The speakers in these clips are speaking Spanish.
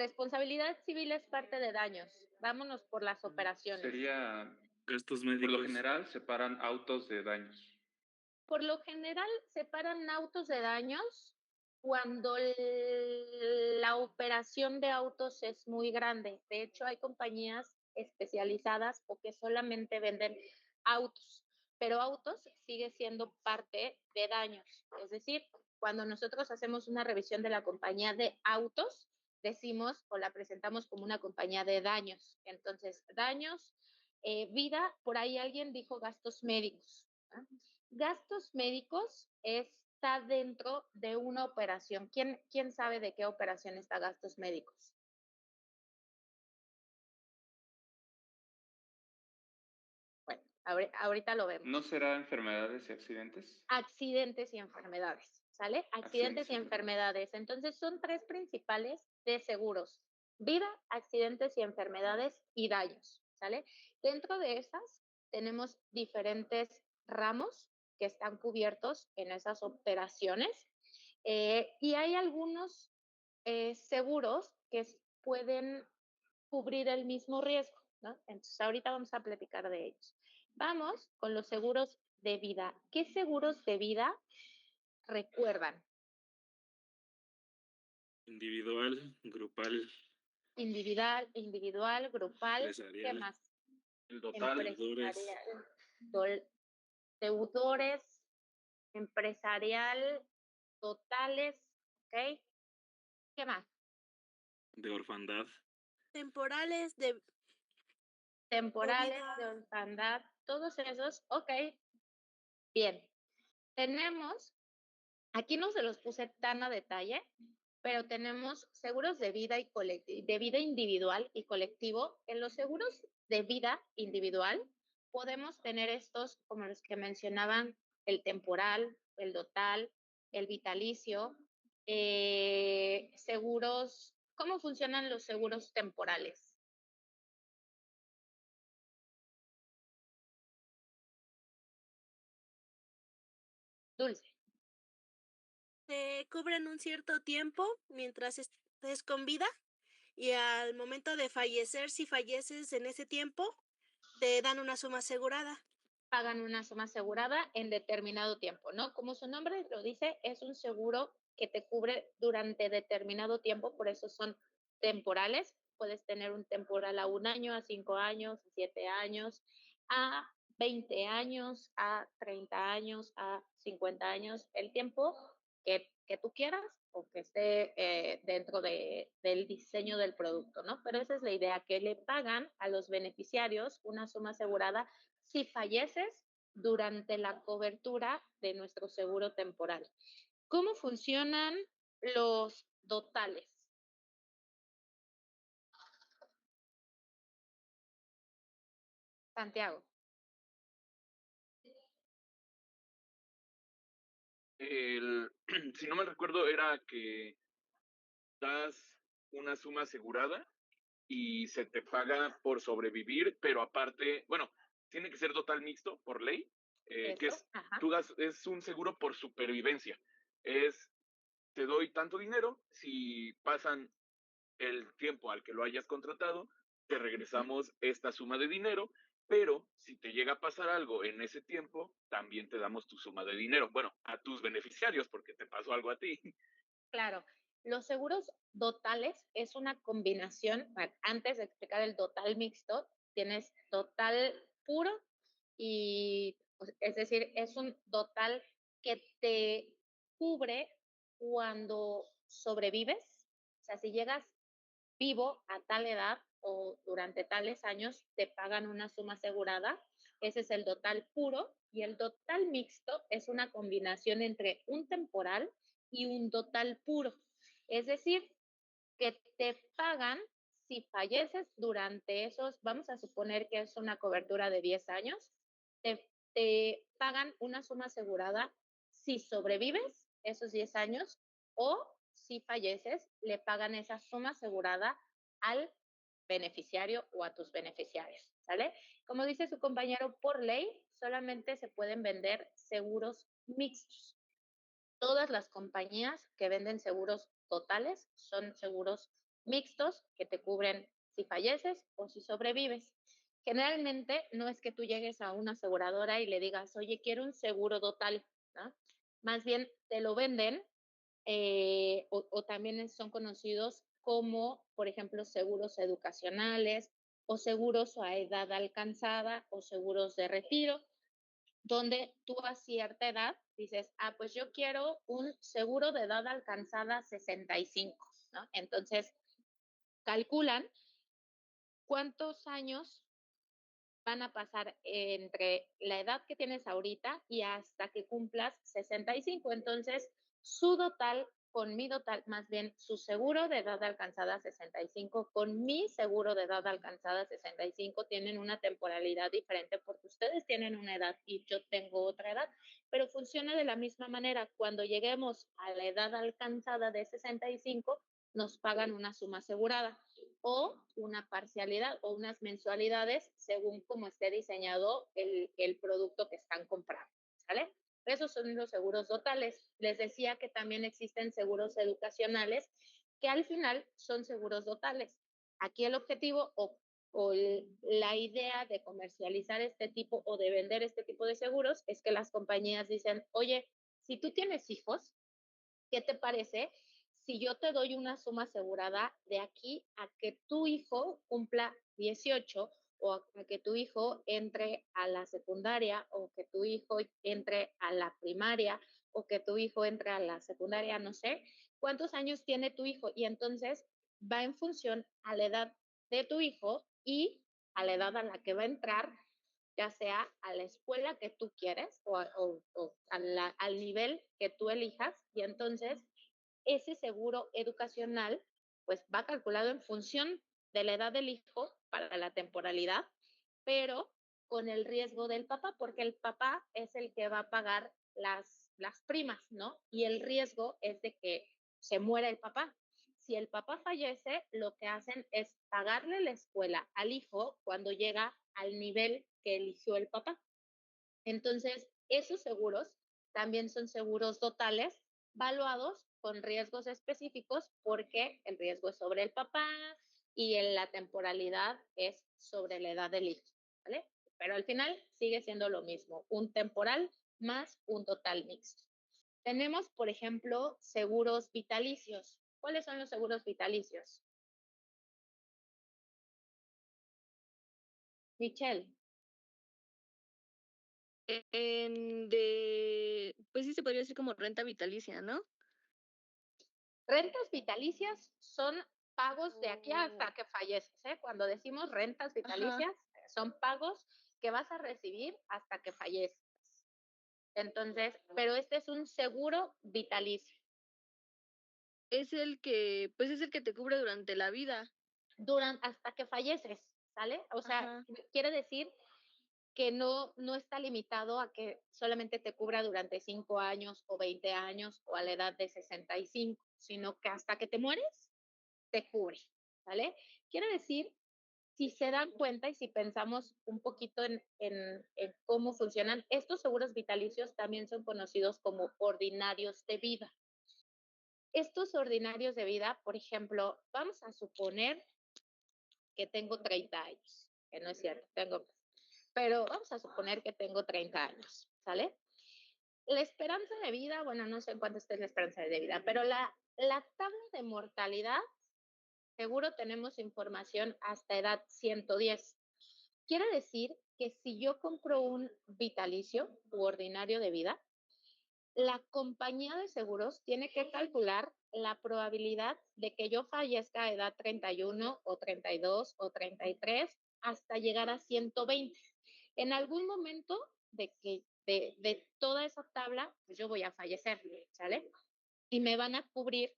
Responsabilidad civil es parte de daños. Vámonos por las operaciones. Sería, Gastos por lo médicos. general, separan autos de daños. Por lo general, separan autos de daños cuando la operación de autos es muy grande. De hecho, hay compañías especializadas o que solamente venden autos, pero autos sigue siendo parte de daños. Es decir, cuando nosotros hacemos una revisión de la compañía de autos, decimos o la presentamos como una compañía de daños. Entonces, daños, vida, por ahí alguien dijo gastos médicos. ¿Ah? Gastos médicos está dentro de una operación. ¿Quién sabe de qué operación está gastos médicos? Bueno, ahorita lo vemos. ¿No será enfermedades y accidentes? Accidentes y enfermedades, ¿sale? Accidentes y enfermedades. Entonces son tres principales de seguros: vida, accidentes y enfermedades y daños, ¿sale? Dentro de esas tenemos diferentes ramos que están cubiertos en esas operaciones y hay algunos seguros que pueden cubrir el mismo riesgo, ¿no? Entonces ahorita vamos a platicar de ellos. Vamos con los seguros de vida. ¿Qué seguros de vida recuerdan? Individual, grupal, Individual, grupal, ¿qué empresarial, más? El total. deudores, Empresarial, deudores, empresarial, totales, ¿ok? ¿Qué más? de orfandad, Temporales de Temporales, vida. de orfandad, todos esos, ok. Bien, tenemos, aquí no se los puse tan a detalle, pero tenemos seguros de vida de vida individual y colectivo. En los seguros de vida individual podemos tener estos como los que mencionaban: el temporal, el total, el vitalicio, seguros. ¿Cómo funcionan los seguros temporales? Dulce. Te cubren un cierto tiempo mientras estés con vida y al momento de fallecer, si falleces en ese tiempo, te dan una suma asegurada. Pagan una suma asegurada en determinado tiempo, ¿no? Como su nombre lo dice, es un seguro que te cubre durante determinado tiempo, por eso son temporales. Puedes tener un temporal a 1 año, a 5 años, a 7 años, a 20 años, a 30 años, a 50 años, el tiempo que tú quieras o que esté dentro del diseño del producto, ¿no? Pero esa es la idea, que le pagan a los beneficiarios una suma asegurada si falleces durante la cobertura de nuestro seguro temporal. ¿Cómo funcionan los totales? Santiago. Si no me recuerdo, era que das una suma asegurada y se te paga por sobrevivir, pero aparte, bueno, tiene que ser total mixto por ley, que Eso, es, ajá. es un seguro por supervivencia. Es, te doy tanto dinero, si pasan el tiempo al que lo hayas contratado, te regresamos esta suma de dinero, pero si te llega a pasar algo en ese tiempo, también te damos tu suma de dinero. Bueno, a tus beneficiarios, porque te pasó algo a ti. Claro, los seguros totales es una combinación. Bueno, antes de explicar el total mixto, tienes total puro y, pues, es decir, es un total que te cubre cuando sobrevives. O sea, si llegas vivo a tal edad o durante tales años, te pagan una suma asegurada. Ese es el total puro. Y el total mixto es una combinación entre un temporal y un total puro. Es decir, que te pagan si falleces durante esos, vamos a suponer que es una cobertura de 10 años, te pagan una suma asegurada si sobrevives esos 10 años o si falleces, le pagan esa suma asegurada al beneficiario o a tus beneficiarios, ¿sale? Como dice su compañero, por ley solamente se pueden vender seguros mixtos. Todas las compañías que venden seguros totales son seguros mixtos que te cubren si falleces o si sobrevives. Generalmente no es que tú llegues a una aseguradora y le digas, oye, quiero un seguro total, ¿no? Más bien te lo venden o también son conocidos como, por ejemplo, seguros educacionales o seguros a edad alcanzada o seguros de retiro, donde tú a cierta edad dices, pues yo quiero un seguro de edad alcanzada 65, ¿no? Entonces, calculan cuántos años van a pasar entre la edad que tienes ahorita y hasta que cumplas 65. Entonces, su total con mi total, más bien su seguro de edad alcanzada 65 con mi seguro de edad alcanzada 65 tienen una temporalidad diferente porque ustedes tienen una edad y yo tengo otra edad, pero funciona de la misma manera. Cuando lleguemos a la edad alcanzada de 65, nos pagan una suma asegurada o una parcialidad o unas mensualidades según cómo esté diseñado el producto que están comprando, ¿sale? Esos son los seguros totales. Les decía que también existen seguros educacionales que al final son seguros totales. Aquí el objetivo o la idea de comercializar este tipo o de vender este tipo de seguros es que las compañías dicen, oye, si tú tienes hijos, ¿qué te parece si yo te doy una suma asegurada de aquí a que tu hijo cumpla 18 o a que tu hijo entre a la secundaria o que tu hijo entre a la primaria o que tu hijo entre a la secundaria, no sé, cuántos años tiene tu hijo? Y entonces va en función a la edad de tu hijo y a la edad a la que va a entrar, ya sea a la escuela que tú quieres o al nivel que tú elijas, y entonces ese seguro educacional pues va calculado en función de la edad del hijo para la temporalidad, pero con el riesgo del papá, porque el papá es el que va a pagar las primas, ¿no? Y el riesgo es de que se muera el papá. Si el papá fallece, lo que hacen es pagarle la escuela al hijo cuando llega al nivel que eligió el papá. Entonces, esos seguros también son seguros totales valuados con riesgos específicos porque el riesgo es sobre el papá y la temporalidad es sobre la edad del hijo, ¿vale? Pero al final sigue siendo lo mismo, un temporal más un total mixto. Tenemos, por ejemplo, seguros vitalicios. ¿Cuáles son los seguros vitalicios? Michelle. Pues sí se podría decir como renta vitalicia, ¿no? Rentas vitalicias son pagos de aquí hasta que falleces, ¿eh? Cuando decimos rentas vitalicias, son pagos que vas a recibir hasta que falleces. Entonces, pero este es un seguro vitalicio. Es el que, pues es el que te cubre durante la vida. Hasta que falleces, ¿sale? O sea, Ajá. quiere decir que no está limitado a que solamente te cubra durante 5 años o 20 años o a la edad de 65, sino que hasta que te mueres, te cubre, ¿vale? Quiere decir, si se dan cuenta y si pensamos un poquito en cómo funcionan, estos seguros vitalicios también son conocidos como ordinarios de vida. Estos ordinarios de vida, por ejemplo, vamos a suponer que tengo 30 años, que no es cierto, pero vamos a suponer que tengo 30 años, ¿sale? La esperanza de vida, bueno, no sé cuánto esté la esperanza de vida, pero la tabla de mortalidad, seguro tenemos información hasta edad 110. Quiere decir que si yo compro un vitalicio u ordinario de vida, la compañía de seguros tiene que calcular la probabilidad de que yo fallezca a edad 31 o 32 o 33 hasta llegar a 120. En algún momento de toda esa tabla, pues yo voy a fallecer, ¿sale? Y me van a cubrir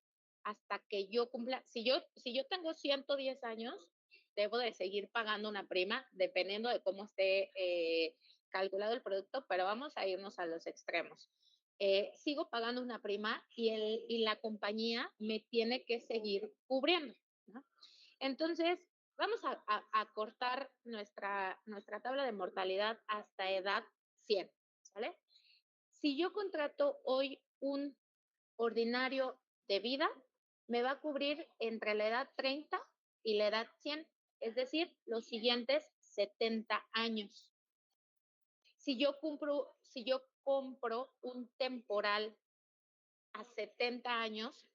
hasta que yo cumpla. Si yo tengo 110 años, debo de seguir pagando una prima, dependiendo de cómo esté calculado el producto, pero vamos a irnos a los extremos. Sigo pagando una prima y la compañía me tiene que seguir cubriendo, ¿no? Entonces, vamos a cortar nuestra tabla de mortalidad hasta edad 100, ¿sale? Si yo contrato hoy un ordinario de vida, me va a cubrir entre la edad 30 y la edad 100, es decir, los siguientes 70 años. Si yo compro un temporal a 70 años,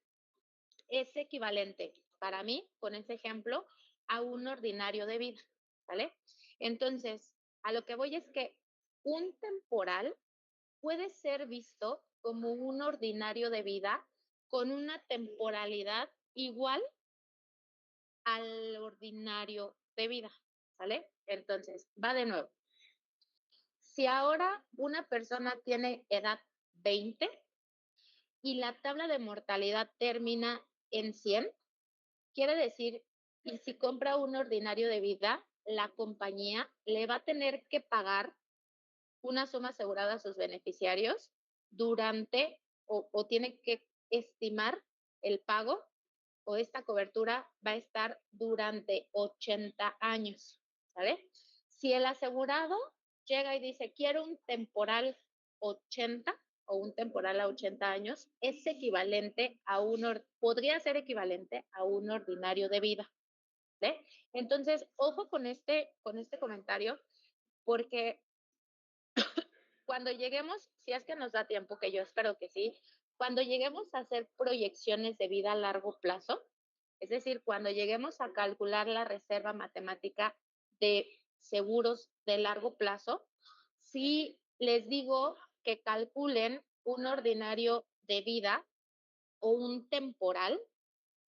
es equivalente para mí, con ese ejemplo, a un ordinario de vida, ¿vale? Entonces, a lo que voy es que un temporal puede ser visto como un ordinario de vida con una temporalidad igual al ordinario de vida, ¿vale? Entonces, va de nuevo. Si ahora una persona tiene edad 20 y la tabla de mortalidad termina en 100, quiere decir, y si compra un ordinario de vida, la compañía le va a tener que pagar una suma asegurada a sus beneficiarios durante, o tiene que estimar el pago, o esta cobertura va a estar durante 80 años, ¿vale? Si el asegurado llega y dice, quiero un temporal 80 o un temporal a 80 años, es equivalente a podría ser equivalente a un ordinario de vida, ¿vale? Entonces, ojo con este comentario, porque cuando lleguemos, si es que nos da tiempo, que yo espero que sí, cuando lleguemos a hacer proyecciones de vida a largo plazo, es decir, cuando lleguemos a calcular la reserva matemática de seguros de largo plazo, sí les digo que calculen un ordinario de vida o un temporal,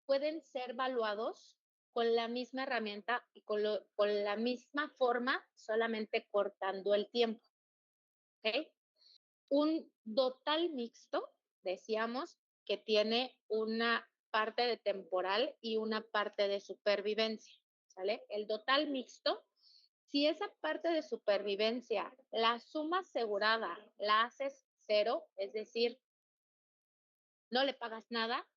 pueden ser valuados con la misma herramienta y con la misma forma, solamente cortando el tiempo. ¿Ok? Un total mixto, decíamos, que tiene una parte de temporal y una parte de supervivencia, ¿sale? El total mixto, si esa parte de supervivencia, la suma asegurada la haces 0, es decir, no le pagas nada,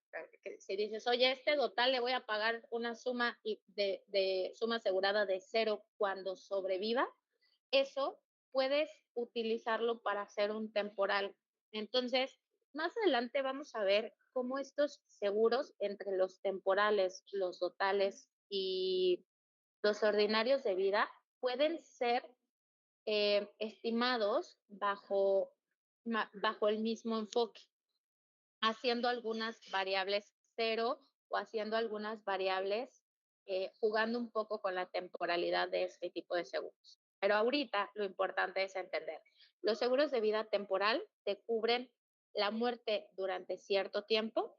si dices, oye, este total le voy a pagar una suma de suma asegurada de 0 cuando sobreviva, eso puedes utilizarlo para hacer un temporal. Entonces, más adelante vamos a ver cómo estos seguros entre los temporales, los totales y los ordinarios de vida pueden ser estimados bajo el mismo enfoque, haciendo algunas variables 0 o haciendo algunas variables jugando un poco con la temporalidad de este tipo de seguros. Pero ahorita lo importante es entender, los seguros de vida temporal te cubren la muerte durante cierto tiempo,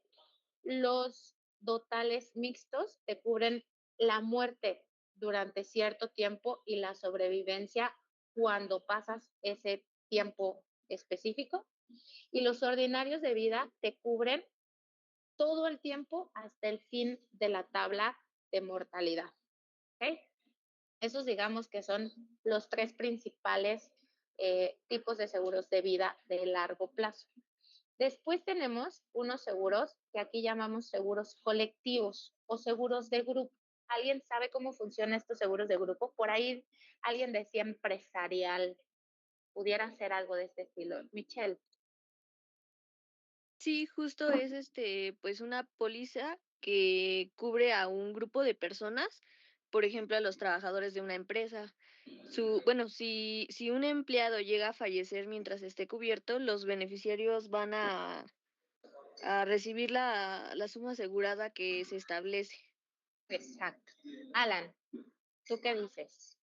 los totales mixtos te cubren la muerte durante cierto tiempo y la sobrevivencia cuando pasas ese tiempo específico, y los ordinarios de vida te cubren todo el tiempo hasta el fin de la tabla de mortalidad. ¿Okay? Esos digamos que son los tres principales tipos de seguros de vida de largo plazo. Después tenemos unos seguros que aquí llamamos seguros colectivos o seguros de grupo. ¿Alguien sabe cómo funcionan estos seguros de grupo? Por ahí alguien decía empresarial. Pudiera ser algo de este estilo. Michelle. Sí, justo es pues una póliza que cubre a un grupo de personas, por ejemplo, a los trabajadores de una empresa. Bueno, si un empleado llega a fallecer mientras esté cubierto, los beneficiarios van a recibir la suma asegurada que se establece. Exacto. Alan, ¿tú qué dices?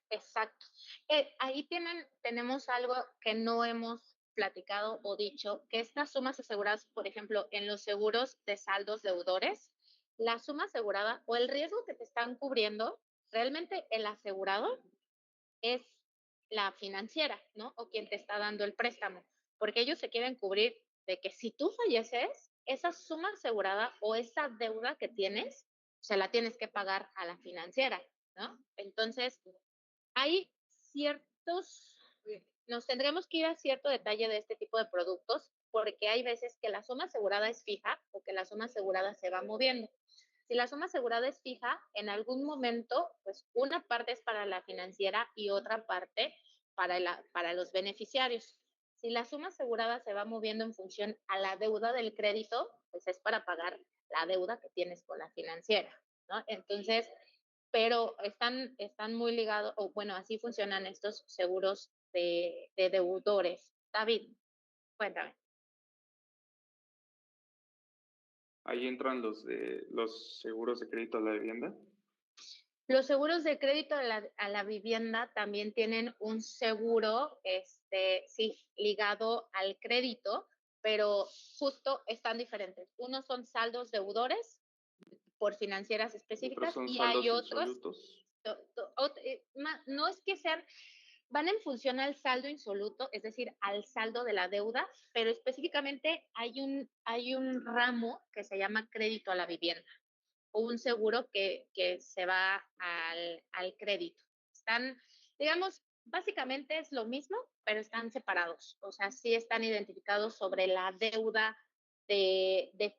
Exacto. Ahí tenemos algo que no hemos platicado o dicho, que estas sumas aseguradas, por ejemplo, en los seguros de saldos deudores, la suma asegurada o el riesgo que te están cubriendo, realmente el asegurado es la financiera, ¿no? O quien te está dando el préstamo, porque ellos se quieren cubrir de que si tú falleces, esa suma asegurada o esa deuda que tienes, se la tienes que pagar a la financiera, ¿no? Entonces, hay nos tendremos que ir a cierto detalle de este tipo de productos, porque hay veces que la suma asegurada es fija o que la suma asegurada se va moviendo. Si la suma asegurada es fija, en algún momento, pues una parte es para la financiera y otra parte para los beneficiarios. Si la suma asegurada se va moviendo en función a la deuda del crédito, pues es para pagar la deuda que tienes con la financiera, ¿no? Entonces, pero están muy ligados, o bueno, así funcionan estos seguros de deudores. David, cuéntame. Ahí entran los seguros de crédito a la vivienda. Los seguros de crédito a la vivienda también tienen un seguro, sí, ligado al crédito, pero justo están diferentes. Unos son saldos deudores por financieras específicas Otros son y saldos hay otros, insolutos. no es que sean, van en función al saldo insoluto, es decir, al saldo de la deuda, pero específicamente hay un ramo que se llama crédito a la vivienda o un seguro que se va al crédito. Están, digamos, básicamente es lo mismo, pero están separados. O sea, sí están identificados sobre la deuda del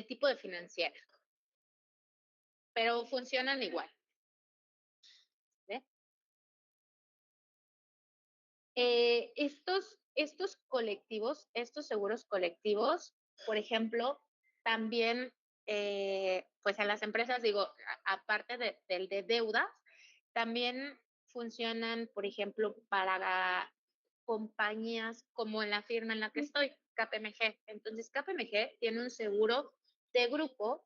tipo de financiera, pero funcionan igual. ¿Sí? Estos colectivos, estos seguros colectivos, por ejemplo, también, pues a las empresas, digo, aparte del de deudas, también funcionan, por ejemplo, para compañías como en la firma en la que estoy, KPMG. Entonces, KPMG tiene un seguro de grupo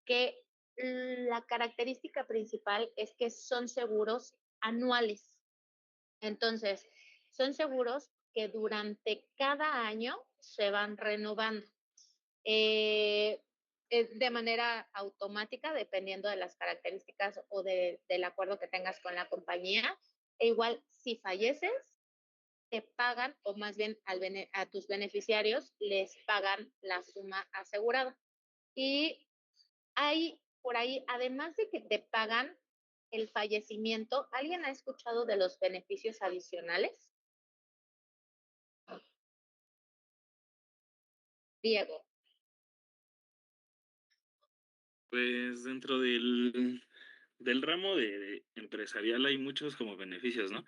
que la característica principal es que son seguros anuales. Entonces, son seguros que durante cada año se van renovando de manera automática, dependiendo de las características o del acuerdo que tengas con la compañía. E igual, si falleces, te pagan, o más bien a tus beneficiarios les pagan la suma asegurada. Y hay por ahí, además de que te pagan el fallecimiento, ¿alguien ha escuchado de los beneficios adicionales? Diego. Pues dentro del ramo de empresarial hay muchos como beneficios, ¿no?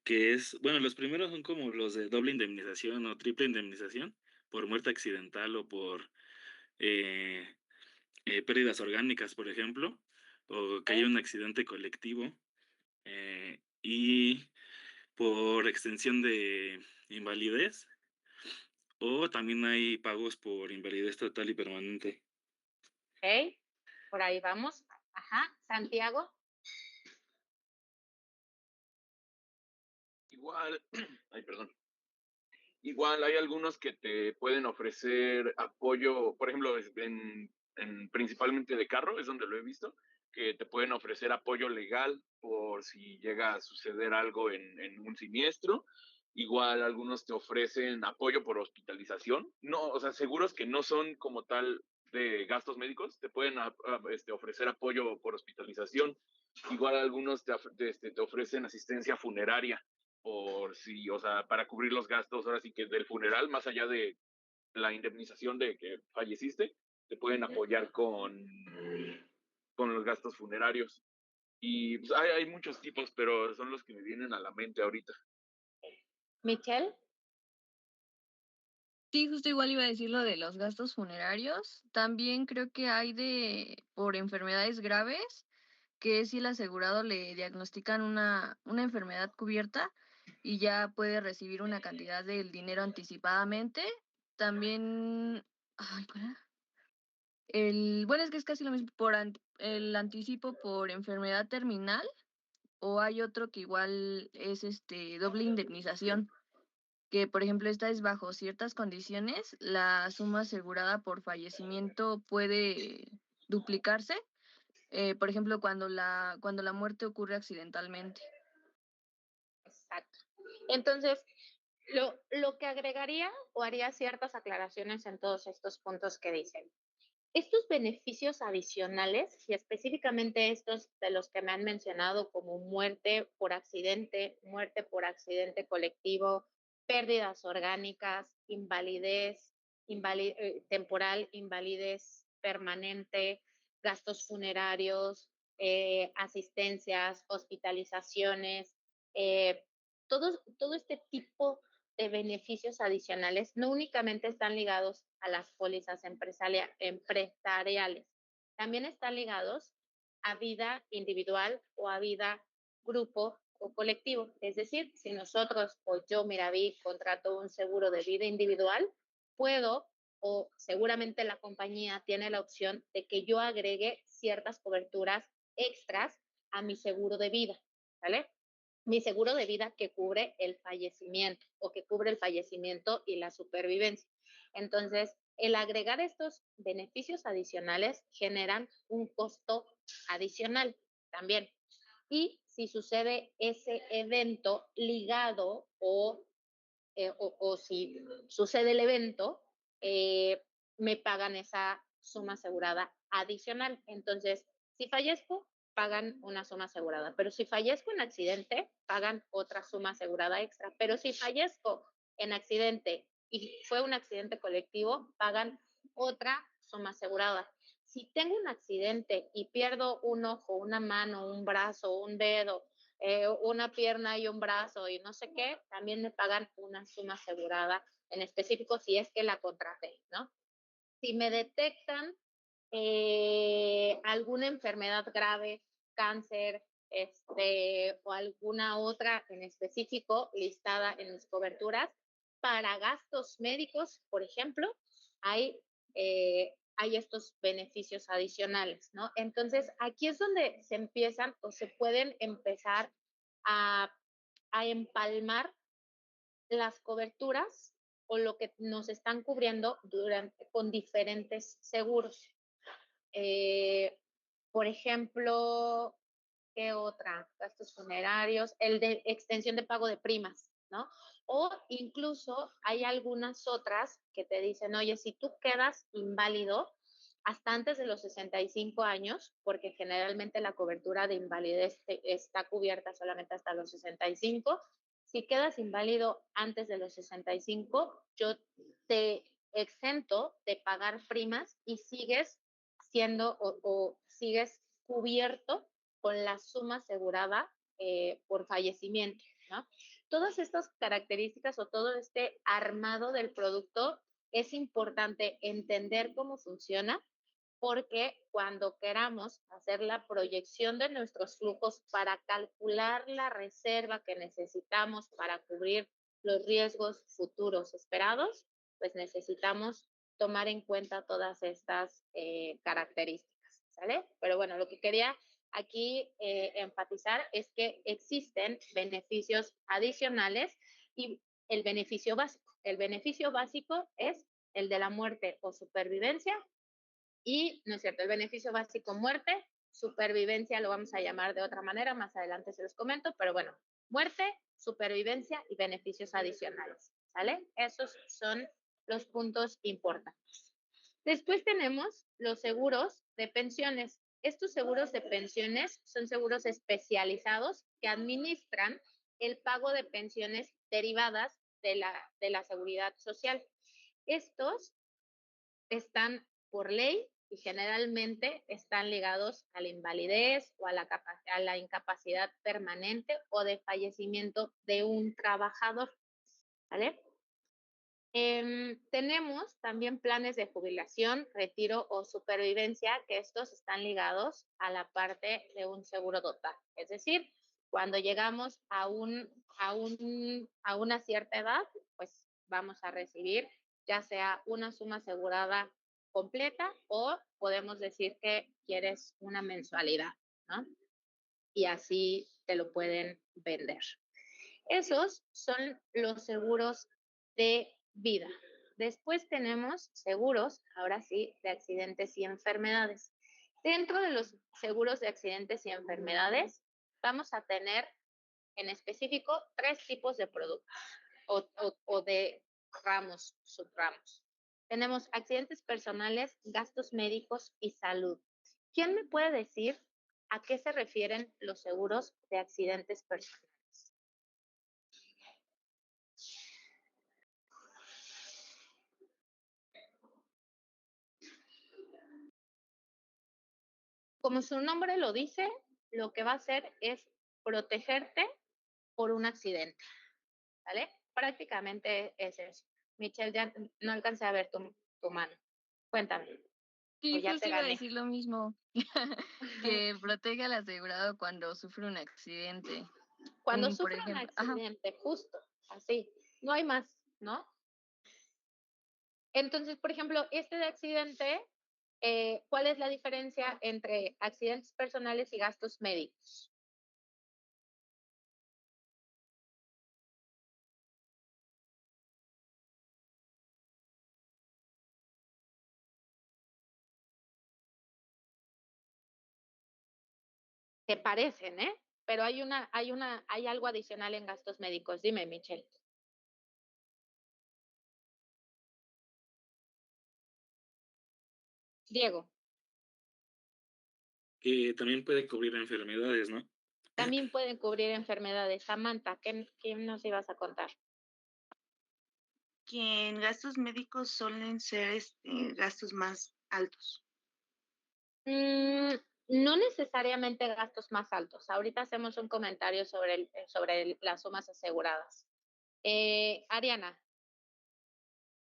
Que es, bueno, los primeros son como los de doble indemnización o triple indemnización por muerte accidental o por eh, pérdidas orgánicas, por ejemplo, o que haya un accidente colectivo, y por extensión de invalidez, o también hay pagos por invalidez total y permanente. Ok, por ahí vamos. Ajá, Santiago. Igual, ay, perdón. Igual hay algunos que te pueden ofrecer apoyo, por ejemplo, principalmente de carro, es donde lo he visto, que te pueden ofrecer apoyo legal por si llega a suceder algo en un siniestro. Igual algunos te ofrecen apoyo por hospitalización. No, o sea, seguros que no son como tal de gastos médicos, te pueden ofrecer apoyo por hospitalización. Igual algunos te ofrecen asistencia funeraria por si, o sea, para cubrir los gastos ahora sí que del funeral, más allá de la indemnización de que falleciste, te pueden apoyar con los gastos funerarios. Y pues, hay muchos tipos, pero son los que me vienen a la mente ahorita. Michelle. Sí, justo igual iba a decir lo de los gastos funerarios. También creo que hay por enfermedades graves, que si el asegurado le diagnostican una enfermedad cubierta y ya puede recibir una cantidad del dinero anticipadamente. También, ay, ¿cuál era? Bueno, es que es casi lo mismo el anticipo por enfermedad terminal, o hay otro que igual es doble indemnización, que por ejemplo esta es bajo ciertas condiciones, la suma asegurada por fallecimiento puede duplicarse, por ejemplo cuando la muerte ocurre accidentalmente. Exacto. Entonces, lo que agregaría o haría ciertas aclaraciones en todos estos puntos que dicen. Estos beneficios adicionales, y específicamente estos de los que me han mencionado como muerte por accidente colectivo, pérdidas orgánicas, invalidez temporal, invalidez permanente, gastos funerarios, asistencias, hospitalizaciones, todo este tipo de beneficios adicionales no únicamente están ligados a las pólizas empresariales, también están ligados a vida individual o a vida grupo o colectivo. Es decir, si nosotros o yo, Miraví, contrato un seguro de vida individual, puedo o seguramente la compañía tiene la opción de que yo agregue ciertas coberturas extras a mi seguro de vida, ¿vale? Mi seguro de vida que cubre el fallecimiento o que cubre el fallecimiento y la supervivencia. Entonces, el agregar estos beneficios adicionales generan un costo adicional también. Y si sucede ese evento ligado o si sucede el evento, me pagan esa suma asegurada adicional. Entonces, si fallezco, pagan una suma asegurada, pero si fallezco en accidente, pagan otra suma asegurada extra, pero si fallezco en accidente y fue un accidente colectivo, pagan otra suma asegurada. Si tengo un accidente y pierdo un ojo, una mano, un brazo, un dedo, una pierna y un brazo y no sé qué, también me pagan una suma asegurada en específico si es que la contraté, ¿no? Si me detectan alguna enfermedad grave, cáncer, o alguna otra en específico listada en mis coberturas, para gastos médicos, por ejemplo, hay estos beneficios adicionales, ¿no? Entonces, aquí es donde se empiezan o se pueden empezar a, a empalmar las coberturas o lo que nos están cubriendo con diferentes seguros. Por ejemplo, ¿qué otra? Gastos funerarios, el de extensión de pago de primas, ¿no? O incluso hay algunas otras que te dicen, oye, si tú quedas inválido hasta antes de los 65 años, porque generalmente la cobertura de invalidez está cubierta solamente hasta los 65, si quedas inválido antes de los 65, yo te exento de pagar primas y sigues siendo o sigues cubierto con la suma asegurada por fallecimiento, ¿no? Todas estas características o todo este armado del producto es importante entender cómo funciona porque cuando queramos hacer la proyección de nuestros flujos para calcular la reserva que necesitamos para cubrir los riesgos futuros esperados, pues necesitamos tomar en cuenta todas estas características, ¿sale? Pero bueno, lo que quería aquí enfatizar es que existen beneficios adicionales y el beneficio básico. El beneficio básico es el de la muerte o supervivencia y, no es cierto, el beneficio básico muerte, supervivencia lo vamos a llamar de otra manera, más adelante se los comento, pero bueno, muerte, supervivencia y beneficios adicionales, ¿sale? Esos son los puntos importantes. Después tenemos los seguros de pensiones. Estos seguros de pensiones son seguros especializados que administran el pago de pensiones derivadas de la seguridad social. Estos están por ley y generalmente están ligados a la invalidez o a la incapacidad permanente o de fallecimiento de un trabajador, ¿vale? Tenemos también planes de jubilación, retiro o supervivencia, que estos están ligados a la parte de un seguro total. Es decir, cuando llegamos a una cierta edad, pues vamos a recibir ya sea una suma asegurada completa o podemos decir que quieres una mensualidad, ¿no? Y así te lo pueden vender. Esos son los seguros de vida. Después tenemos seguros, ahora sí, de accidentes y enfermedades. Dentro de los seguros de accidentes y enfermedades, vamos a tener en específico 3 tipos de productos o de ramos, subramos. Tenemos accidentes personales, gastos médicos y salud. ¿Quién me puede decir a qué se refieren los seguros de accidentes personales? Como su nombre lo dice, lo que va a hacer es protegerte por un accidente, ¿vale? Prácticamente es eso. Michelle, ya no alcancé a ver tu mano. Cuéntame, o Sí, ya te justo iba a gané. decir lo mismo, que protege al asegurado cuando sufre un accidente. Cuando Por sufre un ejemplo, ajá, accidente, justo, así, no hay más, ¿no? Entonces, por ejemplo, este de accidente, ¿cuál es la diferencia entre accidentes personales y gastos médicos? Se parecen, ¿eh? Pero hay algo adicional en gastos médicos. Dime, Michelle. Diego, que también puede cubrir enfermedades, ¿no? también pueden cubrir enfermedades. Samantha, ¿qué nos ibas a contar? Que en gastos médicos suelen ser gastos más altos. No necesariamente gastos más altos. Ahorita hacemos un comentario sobre las sumas aseguradas. Ariana,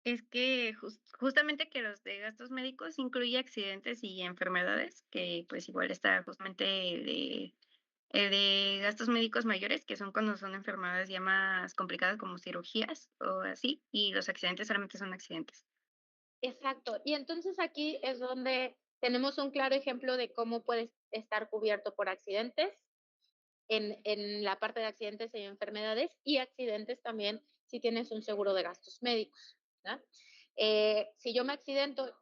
Es que justamente que los de gastos médicos incluye accidentes y enfermedades, que pues igual está justamente el de gastos médicos mayores, que son cuando son enfermedades ya más complicadas como cirugías o así, y los accidentes solamente son accidentes. exacto. Y entonces aquí es donde tenemos un claro ejemplo de cómo puedes estar cubierto por accidentes en la parte de accidentes y enfermedades y accidentes también si tienes un seguro de gastos médicos, ¿no? Si yo me accidento,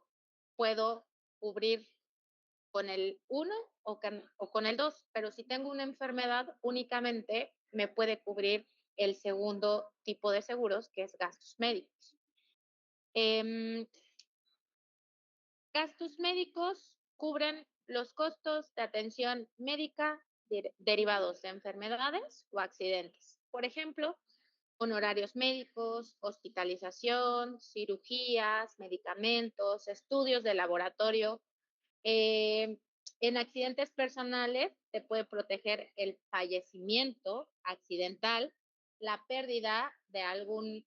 puedo cubrir con el 1 o con el 2, pero si tengo una enfermedad únicamente me puede cubrir el segundo tipo de seguros, que es gastos médicos. Gastos médicos cubren los costos de atención médica derivados de enfermedades o accidentes. Por ejemplo, honorarios médicos, hospitalización, cirugías, medicamentos, estudios de laboratorio. Eh, en accidentes personales te puede proteger el fallecimiento accidental, la pérdida de algún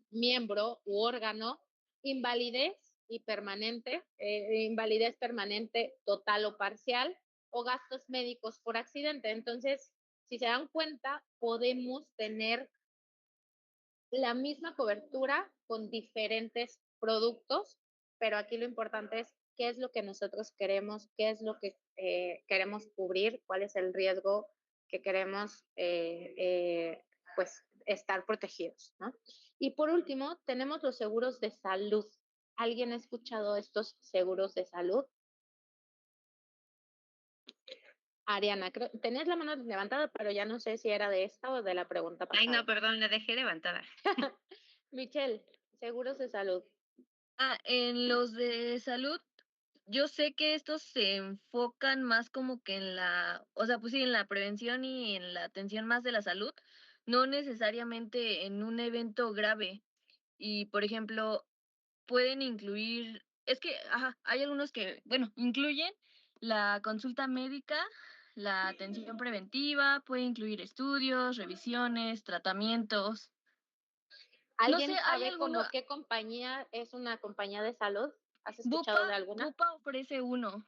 miembro u órgano, invalidez y permanente, invalidez permanente total o parcial, o gastos médicos por accidente. Entonces, si se dan cuenta, podemos tener la misma cobertura con diferentes productos, pero aquí lo importante es qué es lo que nosotros queremos, qué es lo que queremos cubrir, cuál es el riesgo que queremos pues estar protegidos, ¿no? Y por último, tenemos los seguros de salud. ¿Alguien ha escuchado estos seguros de salud? Ariana, tenías la mano levantada, pero ya no sé si era de esta o de la pregunta pasada. Ay, no, perdón, la dejé levantada. Michelle, seguros de salud. En los de salud, yo sé que estos se enfocan más como que en o sea, pues sí, en la prevención y en la atención más de la salud, no necesariamente en un evento grave. Y, por ejemplo, pueden incluir, es que, ajá, hay algunos que, bueno, incluyen la consulta médica, la atención preventiva, puede incluir estudios, revisiones, tratamientos. No sé, ¿Alguien hay sabe alguno, como qué compañía es una compañía de salud? ¿Has Bupa, escuchado de alguna? Bupa ofrece uno,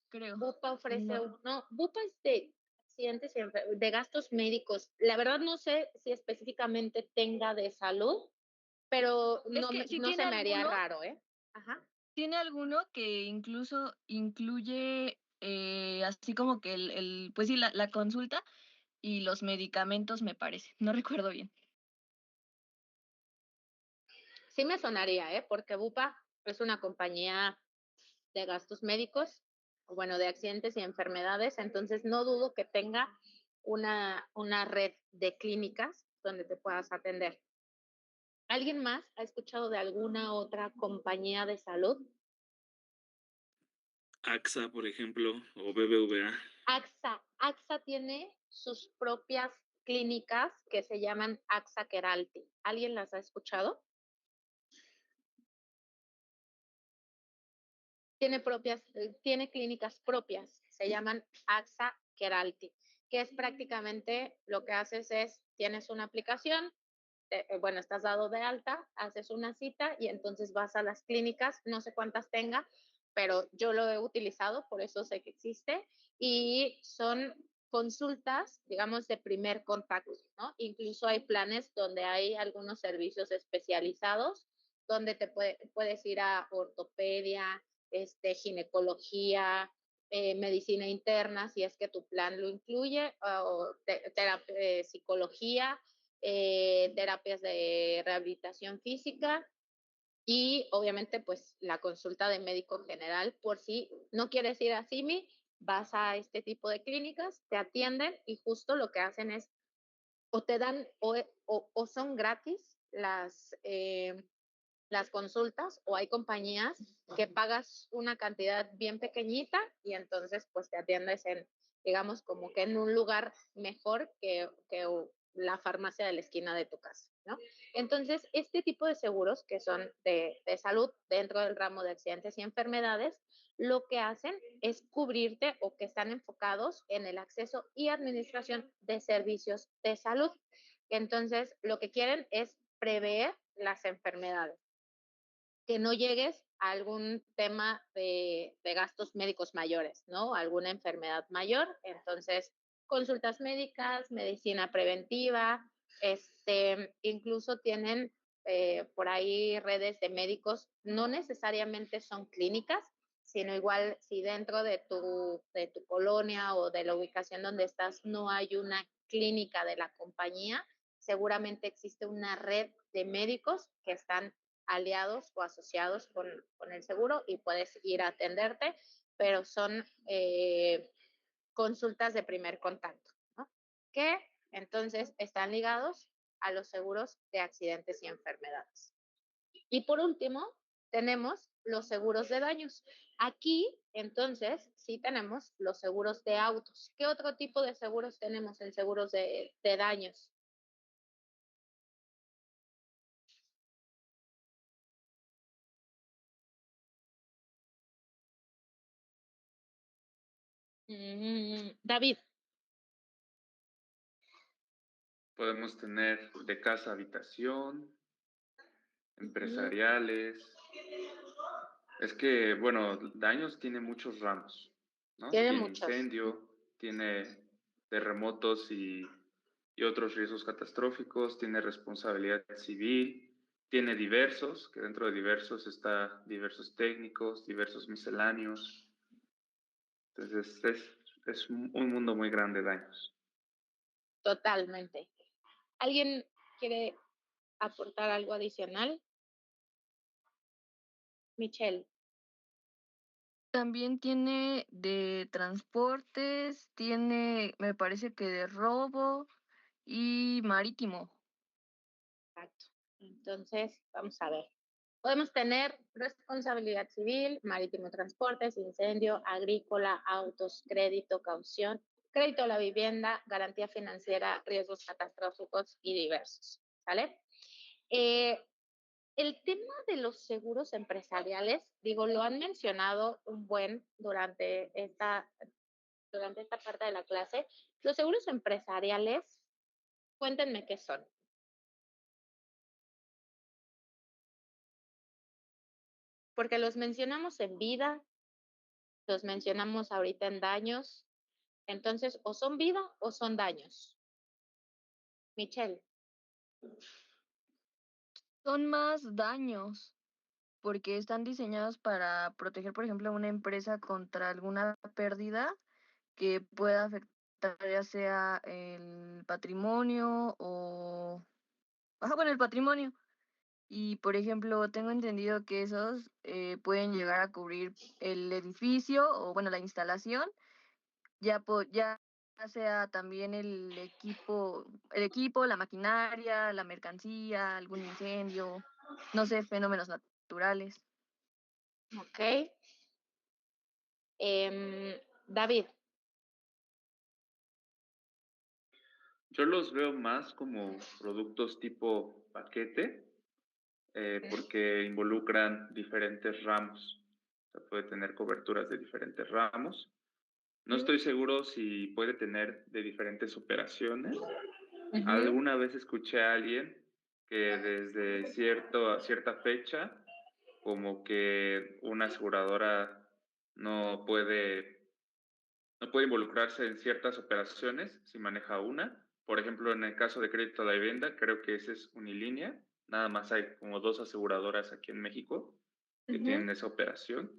creo. Bupa ofrece No. uno. Bupa es de accidentes y de gastos médicos. La verdad no sé si específicamente tenga de salud, pero Es que si no tiene se me haría alguno, raro, ¿eh? Ajá. tiene alguno que incluso incluye así como que pues sí, la consulta y los medicamentos, me parece. No recuerdo bien. Sí me sonaría, ¿eh? Porque Bupa es una compañía de gastos médicos, o bueno, de accidentes y enfermedades, entonces no dudo que tenga una red de clínicas donde te puedas atender. ¿Alguien más ha escuchado de alguna otra compañía de salud? AXA, por ejemplo, o BBVA. AXA tiene sus propias clínicas que se llaman AXA Keralty. ¿Alguien las ha escuchado? tiene clínicas propias, se llaman AXA Keralty, que es prácticamente lo que haces es, tienes una aplicación, bueno, estás dado de alta, haces una cita y entonces vas a las clínicas, no sé cuántas tenga, pero yo lo he utilizado, por eso sé que existe, y son consultas, digamos, de primer contacto, ¿no? Incluso hay planes donde hay algunos servicios especializados, donde puedes ir a ortopedia, ginecología, medicina interna, si es que tu plan lo incluye, o psicología, terapias de rehabilitación física y obviamente pues la consulta de médico general por si no quieres ir a CIMI, vas a este tipo de clínicas, te atienden y justo lo que hacen es o te dan o son gratis las consultas o hay compañías que pagas una cantidad bien pequeñita y entonces pues te atiendes en, digamos, como que en un lugar mejor que la farmacia de la esquina de tu casa, ¿no? Entonces, este tipo de seguros que son de salud dentro del ramo de accidentes y enfermedades, lo que hacen es cubrirte o que están enfocados en el acceso y administración de servicios de salud. Entonces, lo que quieren es prever las enfermedades, que no llegues a algún tema de gastos médicos mayores, ¿no? Alguna enfermedad mayor. Entonces, consultas médicas, medicina preventiva, incluso tienen por ahí redes de médicos, no necesariamente son clínicas, sino igual si dentro de tu colonia o de la ubicación donde estás no hay una clínica de la compañía, seguramente existe una red de médicos que están aliados o asociados con el seguro y puedes ir a atenderte, pero son consultas de primer contacto, ¿no? Que entonces están ligados a los seguros de accidentes y enfermedades. Y por último, tenemos los seguros de daños. Aquí, entonces, sí tenemos los seguros de autos. ¿Qué otro tipo de seguros tenemos en seguros de daños? David. Podemos tener de casa, habitación, empresariales. Es que, bueno, daños tiene muchos ramos, ¿no? Tiene Tiene muchos. incendio, tiene terremotos y otros riesgos catastróficos, tiene responsabilidad civil, tiene diversos, que dentro de diversos está diversos técnicos, diversos misceláneos. Entonces es un mundo muy grande de daños. Totalmente. ¿Alguien quiere aportar algo adicional? Michelle. También tiene de transportes, tiene, me parece que de robo y marítimo. Exacto. Entonces, vamos a ver. Podemos tener responsabilidad civil, marítimo, transportes, incendio, agrícola, autos, crédito, caución, crédito a la vivienda, garantía financiera, riesgos catastróficos y diversos. ¿Sale? El tema de los seguros empresariales, digo, lo han mencionado un buen durante esta parte de la clase. Los seguros empresariales, cuéntenme qué son. Porque los mencionamos en vida, los mencionamos ahorita en daños. Entonces, o son vida o son daños. Michelle. Son más daños porque están diseñados para proteger, por ejemplo, a una empresa contra alguna pérdida que pueda afectar ya sea el patrimonio o... Ajá, bueno, el patrimonio. Y, por ejemplo, tengo entendido que esos pueden llegar a cubrir el edificio o, bueno, la instalación, ya sea también el equipo, la maquinaria, la mercancía, algún incendio, no sé, fenómenos naturales. Ok. David. Yo los veo más como productos tipo paquete, porque involucran diferentes ramos. sea, puede tener coberturas de diferentes ramos. No Ujú. estoy seguro si puede tener de diferentes operaciones. Ujú. Alguna vez escuché a alguien que desde cierta fecha, como que una aseguradora no puede involucrarse en ciertas operaciones si maneja una. Por ejemplo, en el caso de crédito a la vivienda, creo que ese es unilínea. Nada más hay como 2 aseguradoras aquí en México que Ujú. tienen esa operación.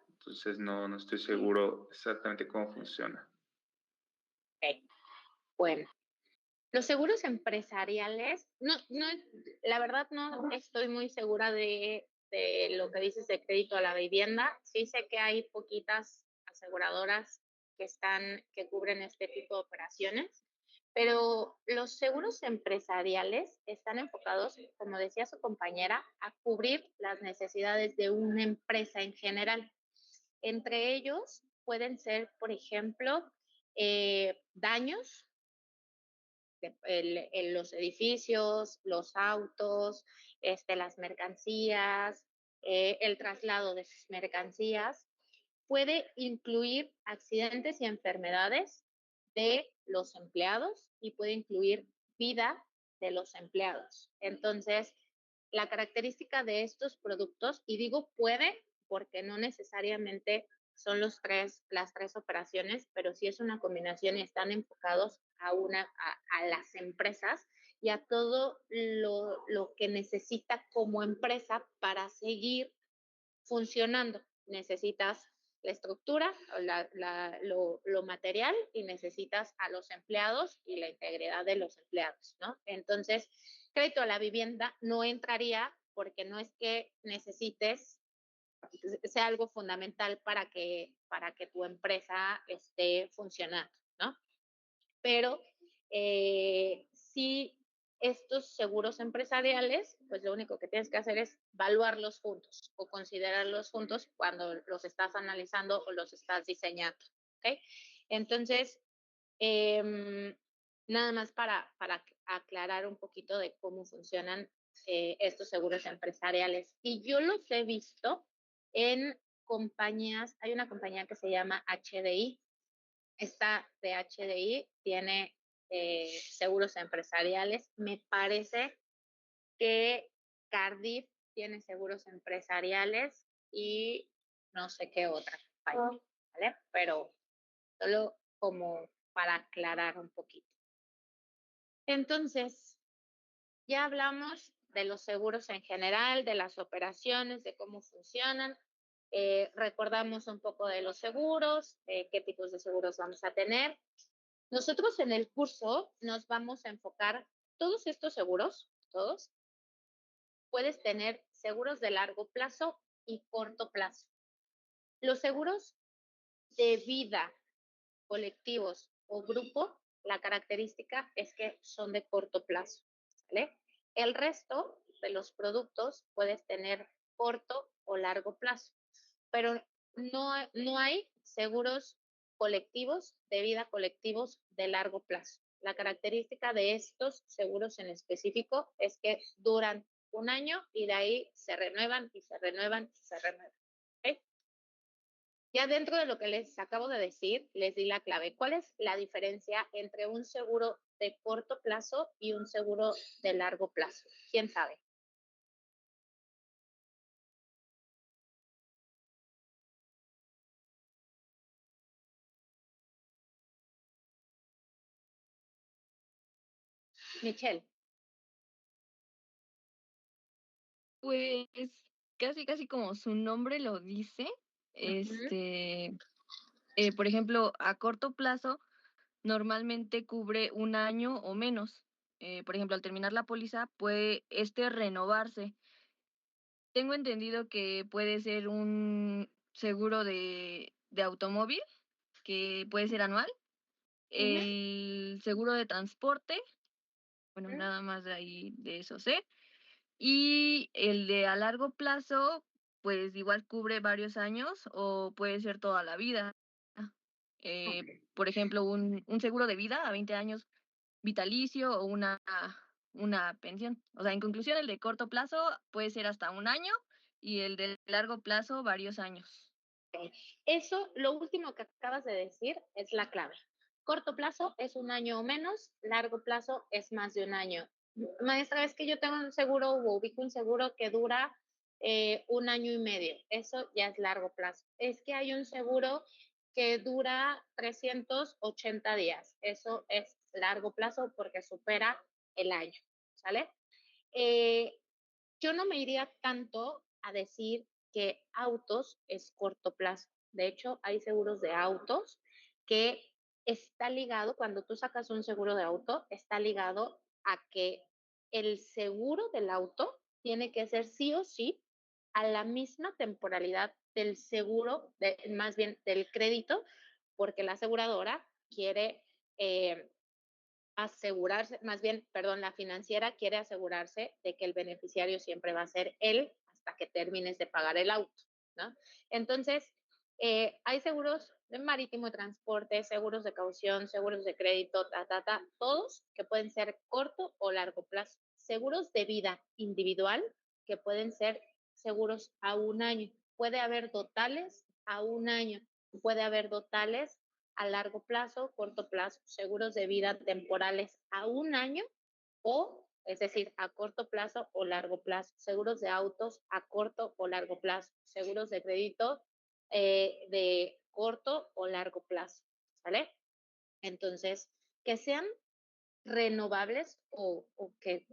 Entonces no estoy seguro exactamente cómo funciona. Ok. Bueno, los seguros empresariales, la verdad no estoy muy segura de lo que dices de crédito a la vivienda. Sí sé que hay poquitas aseguradoras que cubren este tipo de operaciones, pero los seguros empresariales están enfocados, como decía su compañera, a cubrir las necesidades de una empresa en general. Entre ellos pueden ser, por ejemplo, daños en los edificios, los autos, las mercancías, el traslado de sus mercancías. Puede incluir accidentes y enfermedades de los empleados y puede incluir vida de los empleados. Entonces, la característica de estos productos, y digo puede porque no necesariamente son las tres operaciones, pero sí es una combinación y están enfocados a las empresas y a todo lo que necesita como empresa para seguir funcionando. Necesitas la estructura, lo material y necesitas a los empleados y la integridad de los empleados, ¿no? Entonces, crédito a la vivienda no entraría porque no es que necesites, sea algo fundamental para que tu empresa esté funcionando, ¿no? Pero sí, estos seguros empresariales, pues lo único que tienes que hacer es evaluarlos juntos o considerarlos juntos cuando los estás analizando o los estás diseñando, ¿ok? Entonces, nada más para aclarar un poquito de cómo funcionan estos seguros empresariales. Y yo los he visto en compañías, hay una compañía que se llama HDI. Esta de HDI tiene seguros empresariales. Me parece que Cardiff tiene seguros empresariales y no sé qué otra compañía, ¿vale? Pero solo como para aclarar un poquito. Entonces, ya hablamos de los seguros en general, de las operaciones, de cómo funcionan. Recordamos un poco de los seguros, qué tipos de seguros vamos a tener. Nosotros en el curso nos vamos a enfocar, todos estos seguros, todos, puedes tener seguros de largo plazo y corto plazo. Los seguros de vida, colectivos o grupo, la característica es que son de corto plazo, ¿vale? El resto de los productos puedes tener corto o largo plazo, pero no hay seguros colectivos de vida colectivos de largo plazo. La característica de estos seguros en específico es que duran un año y de ahí se renuevan y se renuevan y se renuevan. ¿Okay? Ya dentro de lo que les acabo de decir, les di la clave. ¿Cuál es la diferencia entre un seguro de corto plazo y un seguro de largo plazo? ¿Quién sabe? Michelle. Pues casi como su nombre lo dice, por ejemplo, a corto plazo normalmente cubre un año o menos. Por ejemplo, al terminar la póliza puede renovarse. Tengo entendido que puede ser un seguro de automóvil, que puede ser anual. El seguro de transporte, bueno, nada más de ahí de eso sé. Y el de a largo plazo, pues igual cubre varios años o puede ser toda la vida. Por ejemplo, un seguro de vida a 20 años vitalicio o una pensión. O sea, en conclusión, el de corto plazo puede ser hasta un año y el de largo plazo varios años. Eso, lo último que acabas de decir es la clave. Corto plazo es 1 año o menos, largo plazo es más de 1 año. Maestra, es que yo tengo un seguro o ubico un seguro que dura 1 año y medio. Eso ya es largo plazo. Es que hay un seguro que dura 380 días. Eso es largo plazo porque supera el año. ¿Sale? Yo no me iría tanto a decir que autos es corto plazo. De hecho, hay seguros de autos que está ligado, cuando tú sacas un seguro de auto, está ligado a que el seguro del auto tiene que ser sí o sí a la misma temporalidad del seguro, más bien del crédito, porque la aseguradora quiere asegurarse, más bien, perdón, la financiera quiere asegurarse de que el beneficiario siempre va a ser él hasta que termines de pagar el auto, ¿no? Entonces, hay seguros de marítimo y transporte, seguros de caución, seguros de crédito, todos que pueden ser corto o largo plazo. Seguros de vida individual que pueden ser seguros a 1 año. Puede haber totales a 1 año, puede haber totales a largo plazo, corto plazo, seguros de vida temporales a 1 año o, es decir, a corto plazo o largo plazo, seguros de autos a corto o largo plazo, seguros de crédito de corto o largo plazo, ¿sale? Entonces, que sean renovables o que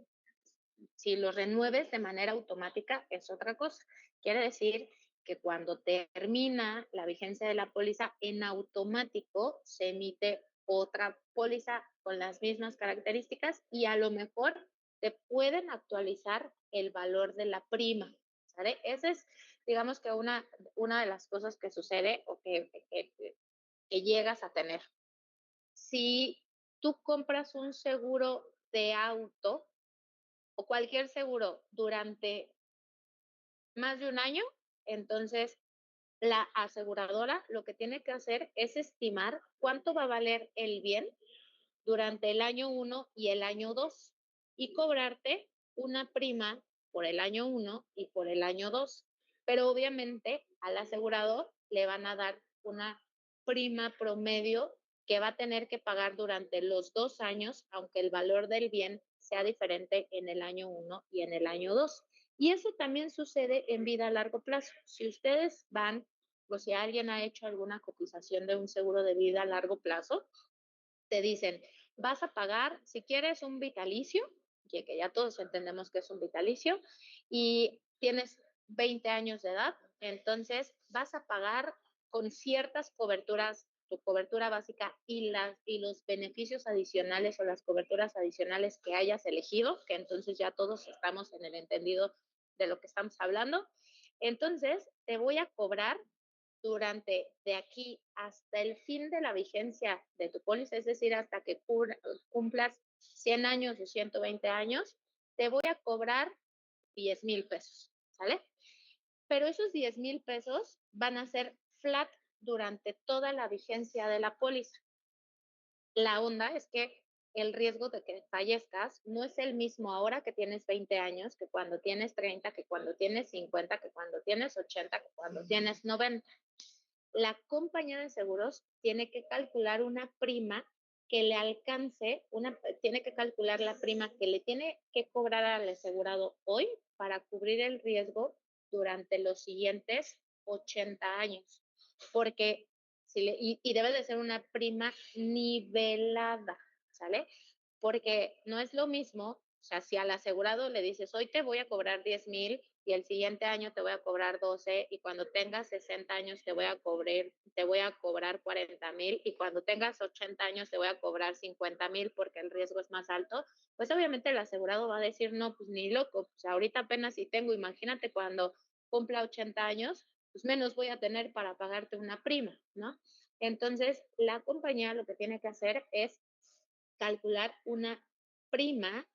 si los renueves de manera automática es otra cosa. Quiere decir que cuando termina la vigencia de la póliza, en automático se emite otra póliza con las mismas características y a lo mejor te pueden actualizar el valor de la prima. ¿Sale? Esa es, digamos que una de las cosas que sucede o que llegas a tener. Si tú compras un seguro de auto, o cualquier seguro durante más de 1 año, entonces la aseguradora lo que tiene que hacer es estimar cuánto va a valer el bien durante el año 1 y el año 2 y cobrarte una prima por el año 1 y por el año 2. Pero obviamente al asegurador le van a dar una prima promedio que va a tener que pagar durante los 2 años, aunque el valor del bien sea diferente en el año 1 y en el año 2. Y eso también sucede en vida a largo plazo. Si ustedes van, o si alguien ha hecho alguna cotización de un seguro de vida a largo plazo, te dicen, vas a pagar, si quieres un vitalicio, que ya todos entendemos que es un vitalicio, y tienes 20 años de edad, entonces vas a pagar con ciertas coberturas, tu cobertura básica y los beneficios adicionales o las coberturas adicionales que hayas elegido, que entonces ya todos estamos en el entendido de lo que estamos hablando. Entonces, te voy a cobrar durante de aquí hasta el fin de la vigencia de tu póliza, es decir, hasta que cumplas 100 años o 120 años, te voy a cobrar 10,000 pesos, ¿sale? Pero esos 10,000 pesos van a ser flat durante toda la vigencia de la póliza. La onda es que el riesgo de que fallezcas no es el mismo ahora que tienes 20 años, que cuando tienes 30, que cuando tienes 50, que cuando tienes 80, que cuando tienes 90. La compañía de seguros tiene que calcular una prima que le alcance, tiene que calcular la prima que le tiene que cobrar al asegurado hoy para cubrir el riesgo durante los siguientes 80 años. Porque y debe de ser una prima nivelada, ¿sale? Porque no es lo mismo, o sea, si al asegurado le dices, hoy te voy a cobrar 10,000 y el siguiente año te voy a cobrar 12 y cuando tengas 60 años te voy a cobrar 40,000 y cuando tengas 80 años te voy a cobrar 50,000 porque el riesgo es más alto, pues obviamente el asegurado va a decir, no, pues ni loco, pues ahorita apenas si tengo, imagínate cuando cumpla 80 años, pues menos voy a tener para pagarte una prima, ¿no? Entonces, la compañía lo que tiene que hacer es calcular una prima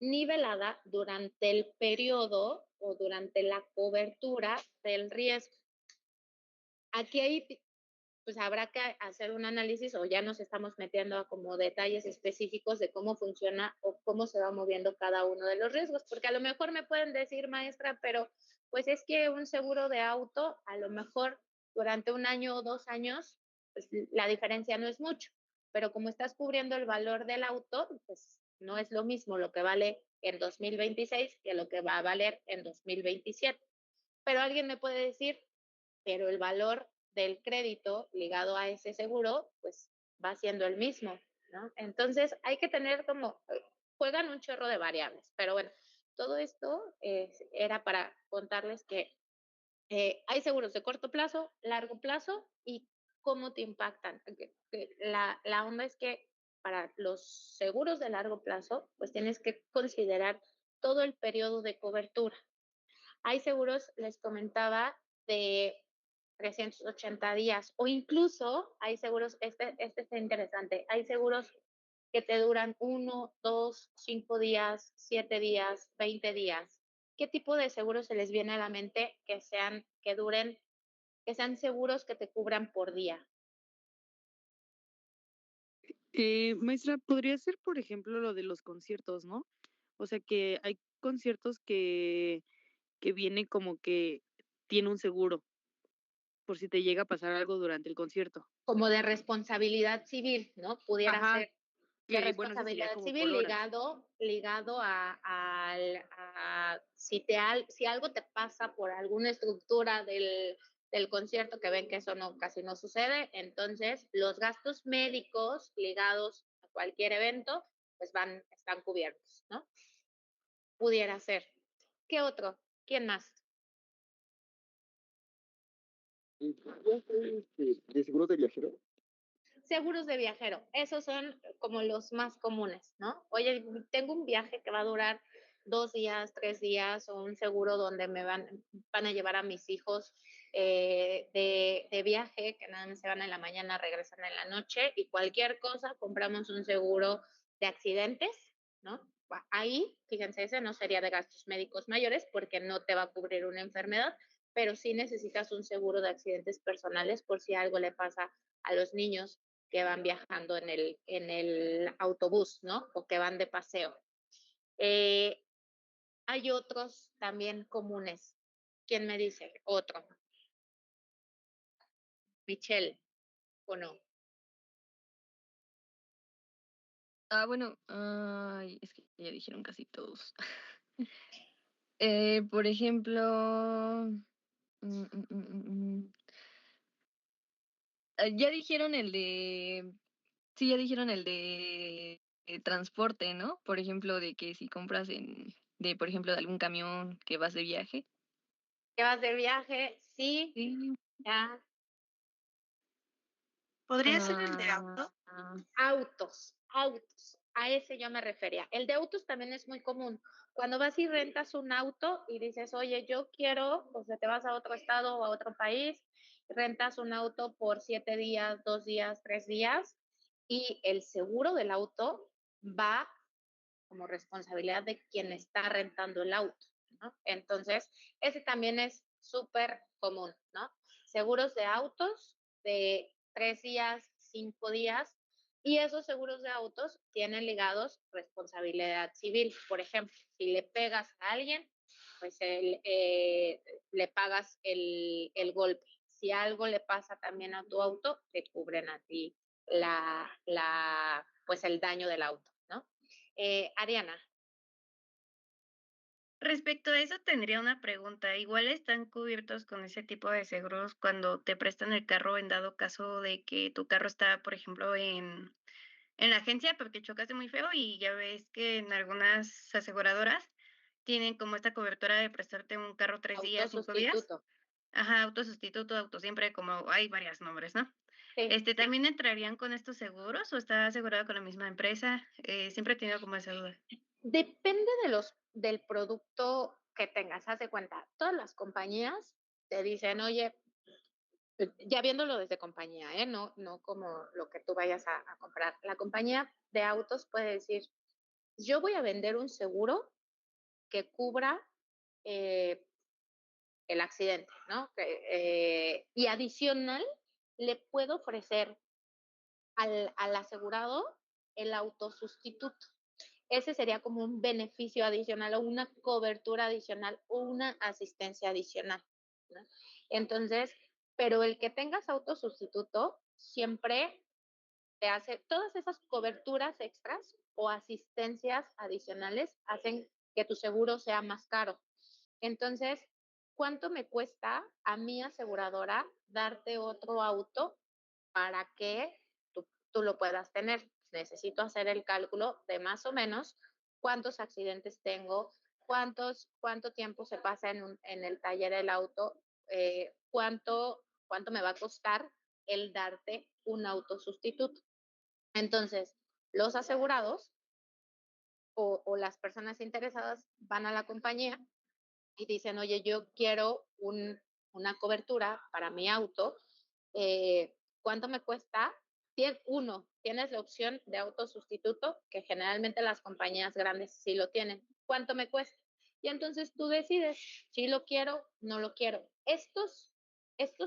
nivelada durante el periodo o durante la cobertura del riesgo. Aquí hay, pues habrá que hacer un análisis o ya nos estamos metiendo a como detalles específicos de cómo funciona o cómo se va moviendo cada uno de los riesgos, porque a lo mejor me pueden decir, maestra, pero pues es que un seguro de auto a lo mejor durante 1 año o 2 años, pues la diferencia no es mucho, pero como estás cubriendo el valor del auto, pues no es lo mismo lo que vale en 2026 que lo que va a valer en 2027. Pero alguien me puede decir, pero el valor del crédito ligado a ese seguro, pues va siendo el mismo, ¿no? Entonces hay que tener como, juegan un chorro de variables, pero bueno, todo esto era para contarles que hay seguros de corto plazo, largo plazo y cómo te impactan. La onda es que para los seguros de largo plazo, pues tienes que considerar todo el periodo de cobertura. Hay seguros, les comentaba, de 380 días o incluso hay seguros, este está interesante, hay seguros que te duran 1, 2, 5 días, 7 días, 20 días. ¿Qué tipo de seguros se les viene a la mente que duren, que sean seguros que te cubran por día? Maestra, podría ser, por ejemplo, lo de los conciertos, ¿no? O sea, que hay conciertos que viene como que tiene un seguro por si te llega a pasar algo durante el concierto. Como de responsabilidad civil, ¿no? Pudiera Ajá, ser de que bueno, eso sería responsabilidad como civil por horas. ligado a si algo te pasa por alguna estructura del concierto, que ven que eso no, casi no sucede, entonces los gastos médicos ligados a cualquier evento, pues están cubiertos, ¿no? Pudiera ser. ¿Qué otro? ¿Quién más? ¿De seguro de viajero? Seguros de viajero, esos son como los más comunes, ¿no? Oye, tengo un viaje que va a durar 2 días, 3 días, o un seguro donde van a llevar a mis hijos de viaje, que nada más se van en la mañana, regresan en la noche, y cualquier cosa, compramos un seguro de accidentes, ¿no? Ahí, fíjense, ese no sería de gastos médicos mayores porque no te va a cubrir una enfermedad, pero sí necesitas un seguro de accidentes personales por si algo le pasa a los niños que van viajando en el autobús, ¿no? O que van de paseo. Hay otros también comunes. ¿Quién me dice? Otro. Michelle, ¿o no? Bueno, ay, es que ya dijeron casi todos. Por ejemplo, ya dijeron el de, sí, ya dijeron el de transporte, ¿no? Por ejemplo, de que si compras por ejemplo, de algún camión que vas de viaje. ¿Que vas de viaje? Sí, Sí. ya. ¿Podría ser el de auto? Autos. A ese yo me refería. El de autos también es muy común. Cuando vas y rentas un auto y dices, oye, yo quiero, o sea, te vas a otro estado o a otro país, rentas un auto por 7 días, 2 días, 3 días, y el seguro del auto va como responsabilidad de quien está rentando el auto, ¿no? Entonces, ese también es súper común, ¿no? Seguros de autos de 3 días, 5 días, y esos seguros de autos tienen ligados responsabilidad civil. Por ejemplo, si le pegas a alguien, pues le pagas el golpe. Si algo le pasa también a tu auto, te cubren a ti pues el daño del auto, ¿no? Ariana. Respecto a eso, tendría una pregunta. ¿Igual están cubiertos con ese tipo de seguros cuando te prestan el carro en dado caso de que tu carro está, por ejemplo, en la agencia porque chocaste muy feo y ya ves que en algunas aseguradoras tienen como esta cobertura de prestarte un carro 3 días, 5 días? Autosustituto. Ajá, autosustituto, autosiempre, como hay varios nombres, ¿no? Sí. ¿También entrarían con estos seguros o está asegurado con la misma empresa? Siempre he tenido como esa duda. Depende del producto que tengas. Haz de cuenta, todas las compañías te dicen, oye, ya viéndolo desde compañía, no como lo que tú vayas a comprar. La compañía de autos puede decir, yo voy a vender un seguro que cubra eh, el accidente, ¿no? Y adicional, le puedo ofrecer al asegurado el autosustituto. Ese sería como un beneficio adicional o una cobertura adicional o una asistencia adicional, ¿no? Entonces, pero el que tengas autosustituto siempre te hace, todas esas coberturas extras o asistencias adicionales hacen que tu seguro sea más caro. Entonces, ¿cuánto me cuesta a mi aseguradora darte otro auto para que tú lo puedas tener? Necesito hacer el cálculo de más o menos cuántos accidentes tengo, cuánto tiempo se pasa en el taller del auto, cuánto me va a costar el darte un auto sustituto. Entonces, los asegurados o las personas interesadas van a la compañía y dicen, oye, yo quiero una cobertura para mi auto, ¿cuánto me cuesta? Tienes la opción de auto sustituto, que generalmente las compañías grandes sí lo tienen. ¿Cuánto me cuesta? Y entonces tú decides si lo quiero, no lo quiero. Estos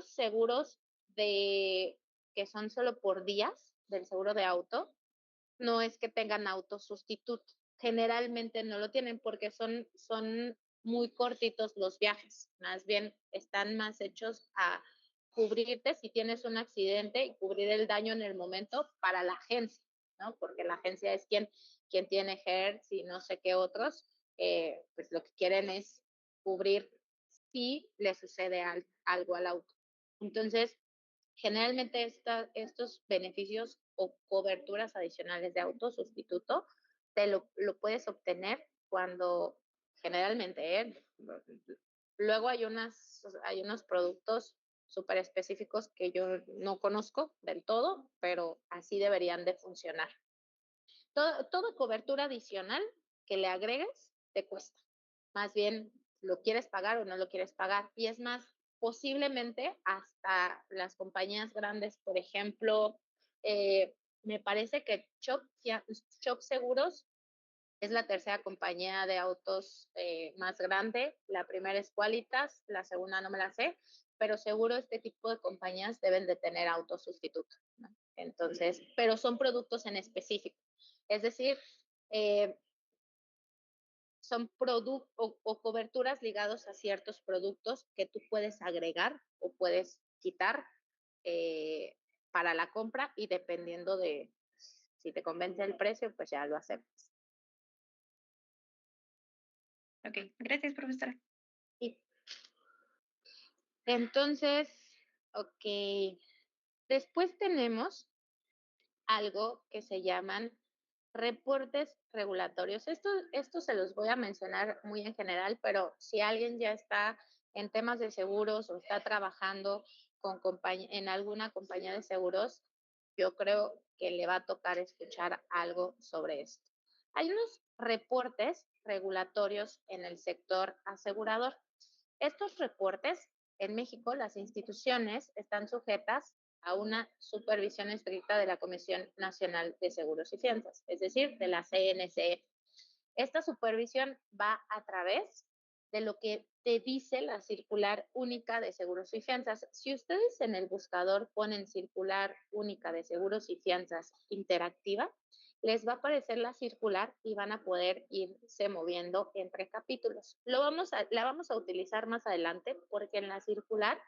seguros que son solo por días del seguro de auto, no es que tengan autosustituto. Generalmente no lo tienen porque son muy cortitos los viajes. Más bien están más hechos a cubrirte si tienes un accidente y cubrir el daño en el momento para la agencia, ¿no? Porque la agencia es quien tiene HERS y no sé qué otros, pues lo que quieren es cubrir si le sucede algo al auto. Entonces, generalmente estos beneficios o coberturas adicionales de autosustituto lo puedes obtener cuando generalmente, luego hay unos productos súper específicos que yo no conozco del todo, pero así deberían de funcionar. Toda cobertura adicional que le agregues te cuesta. Más bien, ¿lo quieres pagar o no lo quieres pagar? Y es más, posiblemente hasta las compañías grandes, por ejemplo, me parece que Shock Seguros es la tercera compañía de autos más grande. La primera es Qualitas, la segunda no me la sé, pero seguro este tipo de compañías deben de tener autosustituto, ¿no? Entonces, pero son productos en específico. Es decir, son productos o coberturas ligados a ciertos productos que tú puedes agregar o puedes quitar para la compra y dependiendo de si te convence el precio, pues ya lo aceptas. Ok, gracias, profesora. Y entonces, ok, después tenemos algo que se llaman reportes regulatorios. Esto se los voy a mencionar muy en general, pero si alguien ya está en temas de seguros o está trabajando en alguna compañía de seguros, yo creo que le va a tocar escuchar algo sobre esto. Hay unos reportes regulatorios en el sector asegurador. Estos reportes, en México, las instituciones están sujetas a una supervisión estricta de la Comisión Nacional de Seguros y Fianzas, es decir, de la CNCF. Esta supervisión va a través de lo que te dice la circular única de seguros y fianzas. Si ustedes en el buscador ponen circular única de seguros y fianzas interactiva, les va a aparecer la circular y van a poder irse moviendo entre capítulos. La vamos a utilizar más adelante porque en la circular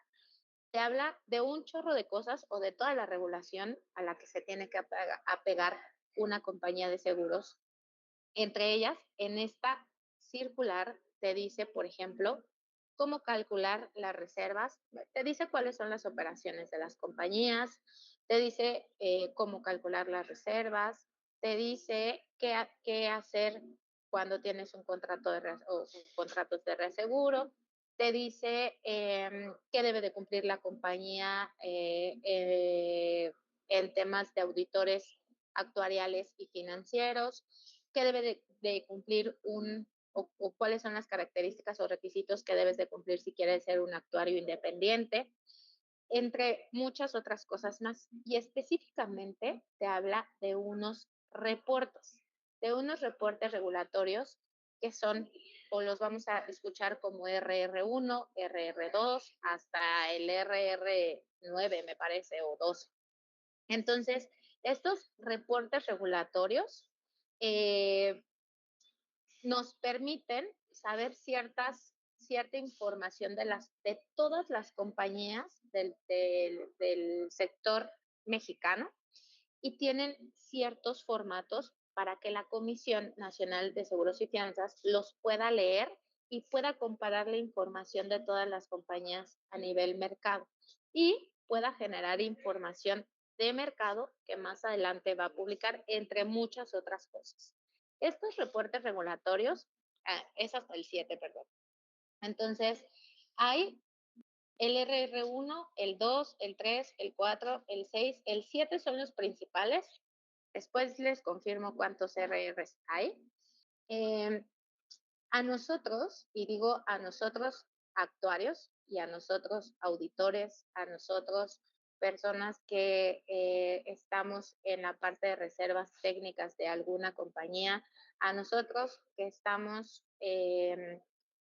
te habla de un chorro de cosas o de toda la regulación a la que se tiene que apegar una compañía de seguros. Entre ellas, en esta circular te dice, por ejemplo, cómo calcular las reservas, te dice cuáles son las operaciones de las compañías, te dice cómo calcular las reservas, te dice qué hacer cuando tienes un contrato o contratos de reaseguro, te dice qué debe de cumplir la compañía en temas de auditores actuariales y financieros, qué debe de cumplir o cuáles son las características o requisitos que debes de cumplir si quieres ser un actuario independiente, entre muchas otras cosas más. Y específicamente te habla de unos reportes regulatorios que son, o los vamos a escuchar como RR1, RR2, hasta el RR9, me parece, o 12. Entonces, estos reportes regulatorios nos permiten saber ciertas cierta información de todas las compañías del sector mexicano y tienen ciertos formatos para que la Comisión Nacional de Seguros y Fianzas los pueda leer y pueda comparar la información de todas las compañías a nivel mercado y pueda generar información de mercado que más adelante va a publicar, entre muchas otras cosas. Estos reportes regulatorios, es hasta el 7, perdón. Entonces, hay el RR1, el 2, el 3, el 4, el 6, el 7 son los principales. Después les confirmo cuántos RRs hay. A nosotros, y digo a nosotros actuarios y a nosotros auditores, a nosotros personas que estamos en la parte de reservas técnicas de alguna compañía, a nosotros que estamos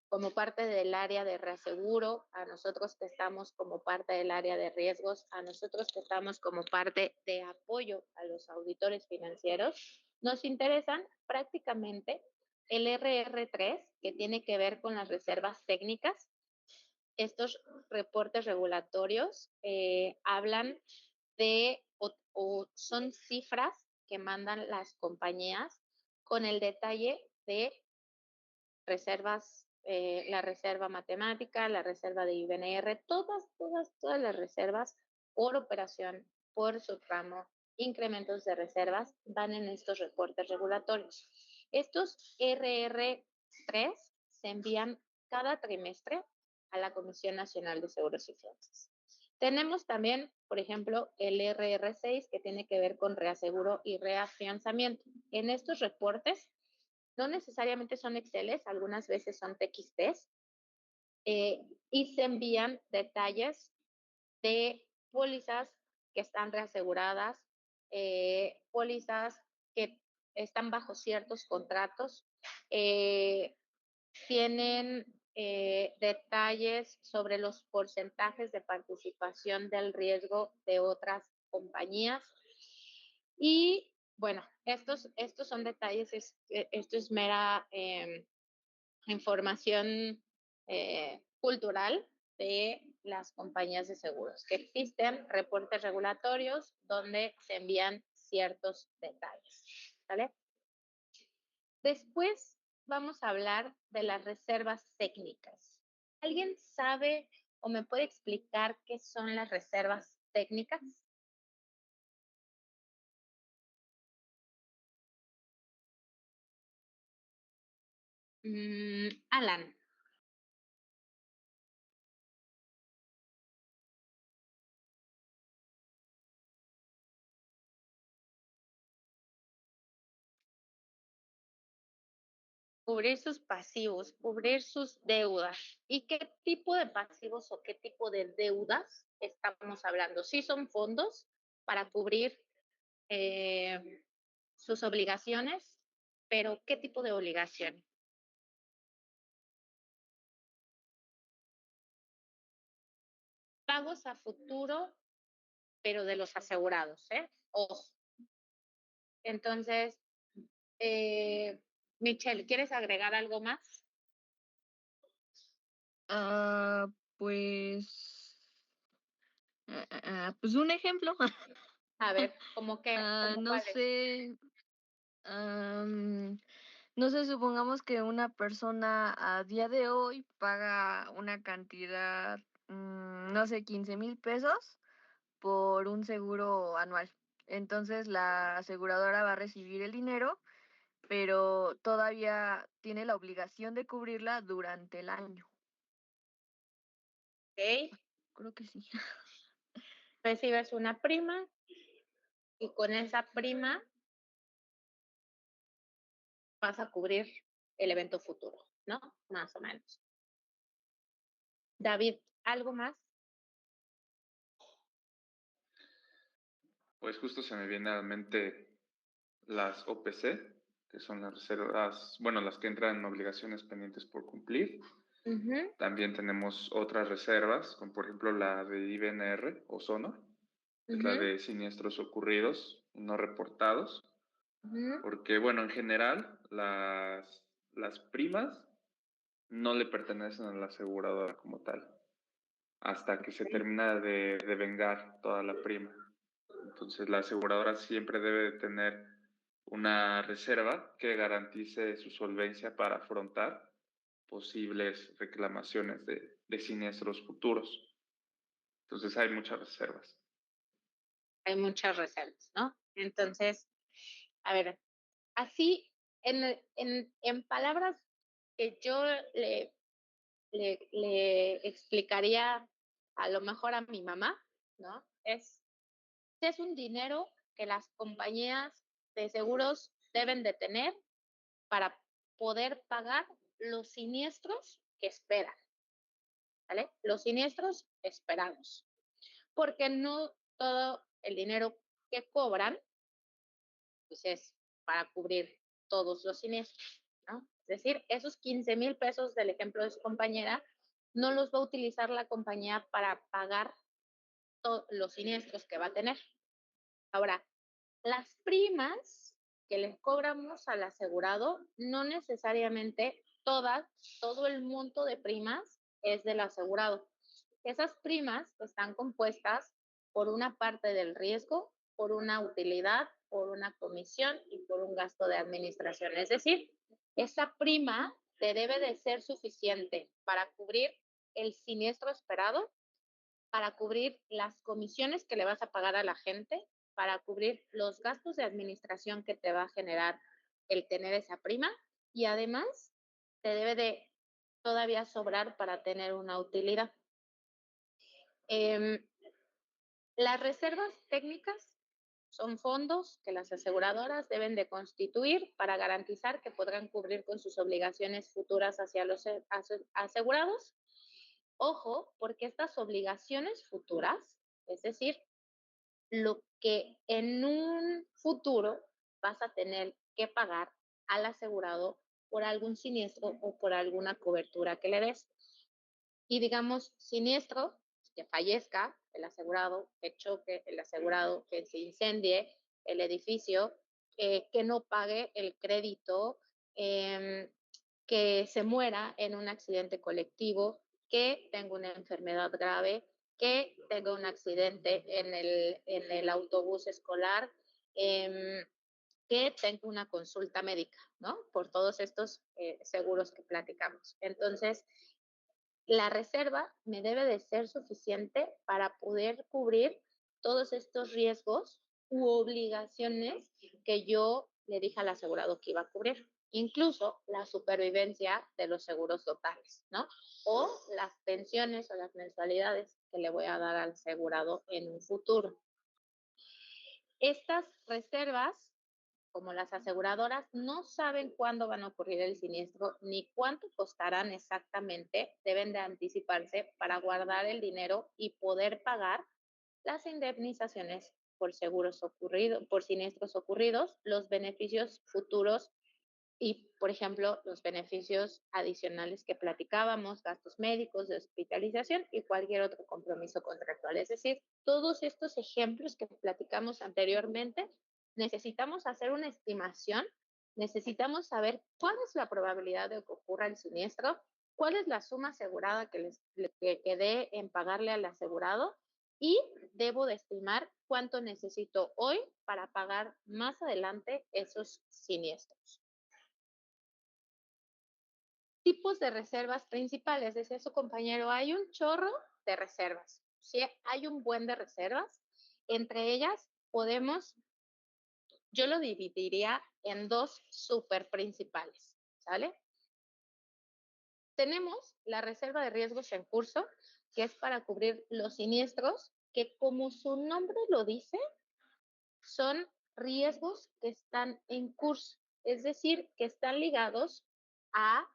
como parte del área de reaseguro, a nosotros que estamos como parte del área de riesgos, a nosotros que estamos como parte de apoyo a los auditores financieros, nos interesan prácticamente el RR3, que tiene que ver con las reservas técnicas. Estos reportes regulatorios hablan de o son cifras que mandan las compañías con el detalle de reservas, la reserva matemática, la reserva de IBNR, todas las reservas por operación, por subtramo, incrementos de reservas, van en estos reportes regulatorios. Estos RR3 se envían cada trimestre a la Comisión Nacional de Seguros y Fianzas. Tenemos también, por ejemplo, el RR6 que tiene que ver con reaseguro y reafianzamiento. En estos reportes no necesariamente son Exceles, algunas veces son TXTs, y se envían detalles de pólizas que están reaseguradas, pólizas que están bajo ciertos contratos, tienen detalles sobre los porcentajes de participación del riesgo de otras compañías. Y bueno, estos son detalles, esto es mera información cultural de las compañías de seguros, que existen reportes regulatorios donde se envían ciertos detalles, ¿vale? Después vamos a hablar de las reservas técnicas. ¿Alguien sabe o me puede explicar qué son las reservas técnicas? Alan. Cubrir sus pasivos, cubrir sus deudas. ¿Y qué tipo de pasivos o qué tipo de deudas estamos hablando? Sí son fondos para cubrir sus obligaciones, pero ¿qué tipo de obligación? Pagos a futuro, pero de los asegurados, ¿eh? Ojo. Entonces, Michelle, ¿quieres agregar algo más? Pues, pues un ejemplo. A ver, ¿cómo que? No sé, no sé, supongamos que una persona a día de hoy paga una cantidad, no sé, 15,000 pesos por un seguro anual. Entonces la aseguradora va a recibir el dinero, pero todavía tiene la obligación de cubrirla durante el año. Ok. Creo que sí. Recibes una prima y con esa prima vas a cubrir el evento futuro, ¿no? Más o menos. David, ¿algo más? Pues justo se me viene a la mente las OPC, que son las reservas, bueno, las que entran en obligaciones pendientes por cumplir. También tenemos otras reservas, como por ejemplo la de IBNR o Sonor, que es la de siniestros ocurridos no reportados. Porque, bueno, en general, las primas no le pertenecen a la aseguradora como tal, hasta que se termina de vengar toda la prima. Entonces, la aseguradora siempre debe de tener una reserva que garantice su solvencia para afrontar posibles reclamaciones de siniestros futuros. Entonces, hay muchas reservas. Hay muchas reservas, ¿no? Entonces, a ver, así, en palabras que yo le explicaría a lo mejor a mi mamá, ¿no? Es un dinero que las compañías de seguros deben de tener para poder pagar los siniestros que esperan, ¿vale? Los siniestros esperados, porque no todo el dinero que cobran pues es para cubrir todos los siniestros, ¿no? Es decir, esos 15,000 pesos del ejemplo de su compañera no los va a utilizar la compañía para pagar los siniestros que va a tener. Ahora, las primas que le cobramos al asegurado, no necesariamente todo el monto de primas es del asegurado. Esas primas están compuestas por una parte del riesgo, por una utilidad, por una comisión y por un gasto de administración. Es decir, esa prima te debe de ser suficiente para cubrir el siniestro esperado, para cubrir las comisiones que le vas a pagar a la gente, para cubrir los gastos de administración que te va a generar el tener esa prima y además te debe de todavía sobrar para tener una utilidad. Las reservas técnicas son fondos que las aseguradoras deben de constituir para garantizar que podrán cubrir con sus obligaciones futuras hacia los asegurados. Ojo, porque estas obligaciones futuras, es decir, lo que en un futuro vas a tener que pagar al asegurado por algún siniestro o por alguna cobertura que le des. Y digamos, siniestro, que fallezca el asegurado, que choque el asegurado, que se incendie el edificio, que no pague el crédito, que se muera en un accidente colectivo, que tenga una enfermedad grave, que tenga un accidente en el autobús escolar, que tenga una consulta médica, ¿no? Por todos estos seguros que platicamos. Entonces, la reserva me debe de ser suficiente para poder cubrir todos estos riesgos u obligaciones que yo le dije al asegurado que iba a cubrir, incluso la supervivencia de los seguros totales, ¿no? O las pensiones o las mensualidades que le voy a dar al asegurado en un futuro. Estas reservas, como las aseguradoras no saben cuándo van a ocurrir el siniestro ni cuánto costarán exactamente, deben de anticiparse para guardar el dinero y poder pagar las indemnizaciones por por siniestros ocurridos, los beneficios futuros y, por ejemplo, los beneficios adicionales que platicábamos, gastos médicos, de hospitalización y cualquier otro compromiso contractual. Es decir, todos estos ejemplos que platicamos anteriormente, necesitamos hacer una estimación, necesitamos saber cuál es la probabilidad de que ocurra el siniestro, cuál es la suma asegurada que quedé en pagarle al asegurado y debo de estimar cuánto necesito hoy para pagar más adelante esos siniestros. Tipos de reservas principales, decía su compañero, hay un chorro de reservas. Sí, hay un buen de reservas. Entre ellas yo lo dividiría en dos súper principales, ¿sale? Tenemos la reserva de riesgos en curso, que es para cubrir los siniestros, que como su nombre lo dice, son riesgos que están en curso, es decir, que están ligados a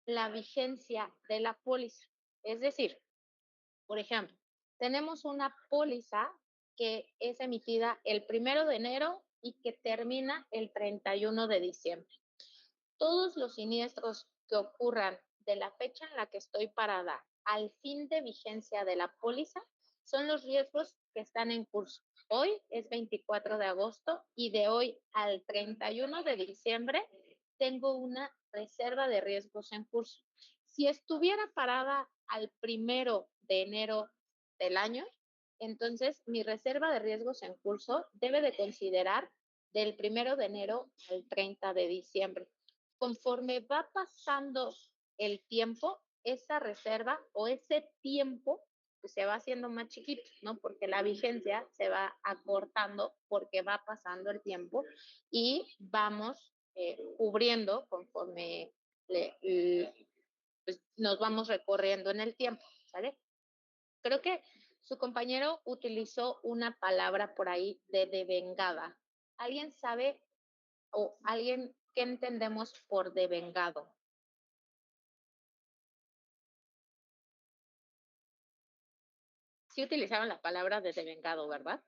la vigencia de la póliza. Es decir, por ejemplo, tenemos una póliza que es emitida el 1 de enero y que termina el 31 de diciembre. Todos los siniestros que ocurran de la fecha en la que estoy parada al fin de vigencia de la póliza son los riesgos que están en curso. Hoy es 24 de agosto y de hoy al 31 de diciembre tengo una reserva de riesgos en curso. Si estuviera parada al 1 de enero del año, entonces mi reserva de riesgos en curso debe de considerar del 1 de enero al 30 de diciembre. Conforme va pasando el tiempo, esa reserva o ese tiempo pues, se va haciendo más chiquito, ¿no? Porque la vigencia se va acortando porque va pasando el tiempo y vamos cubriendo conforme pues, nos vamos recorriendo en el tiempo, ¿sale? Creo que su compañero utilizó una palabra por ahí de devengada. ¿Alguien sabe o alguien qué entendemos por devengado? Sí utilizaron la palabra de devengado, ¿verdad?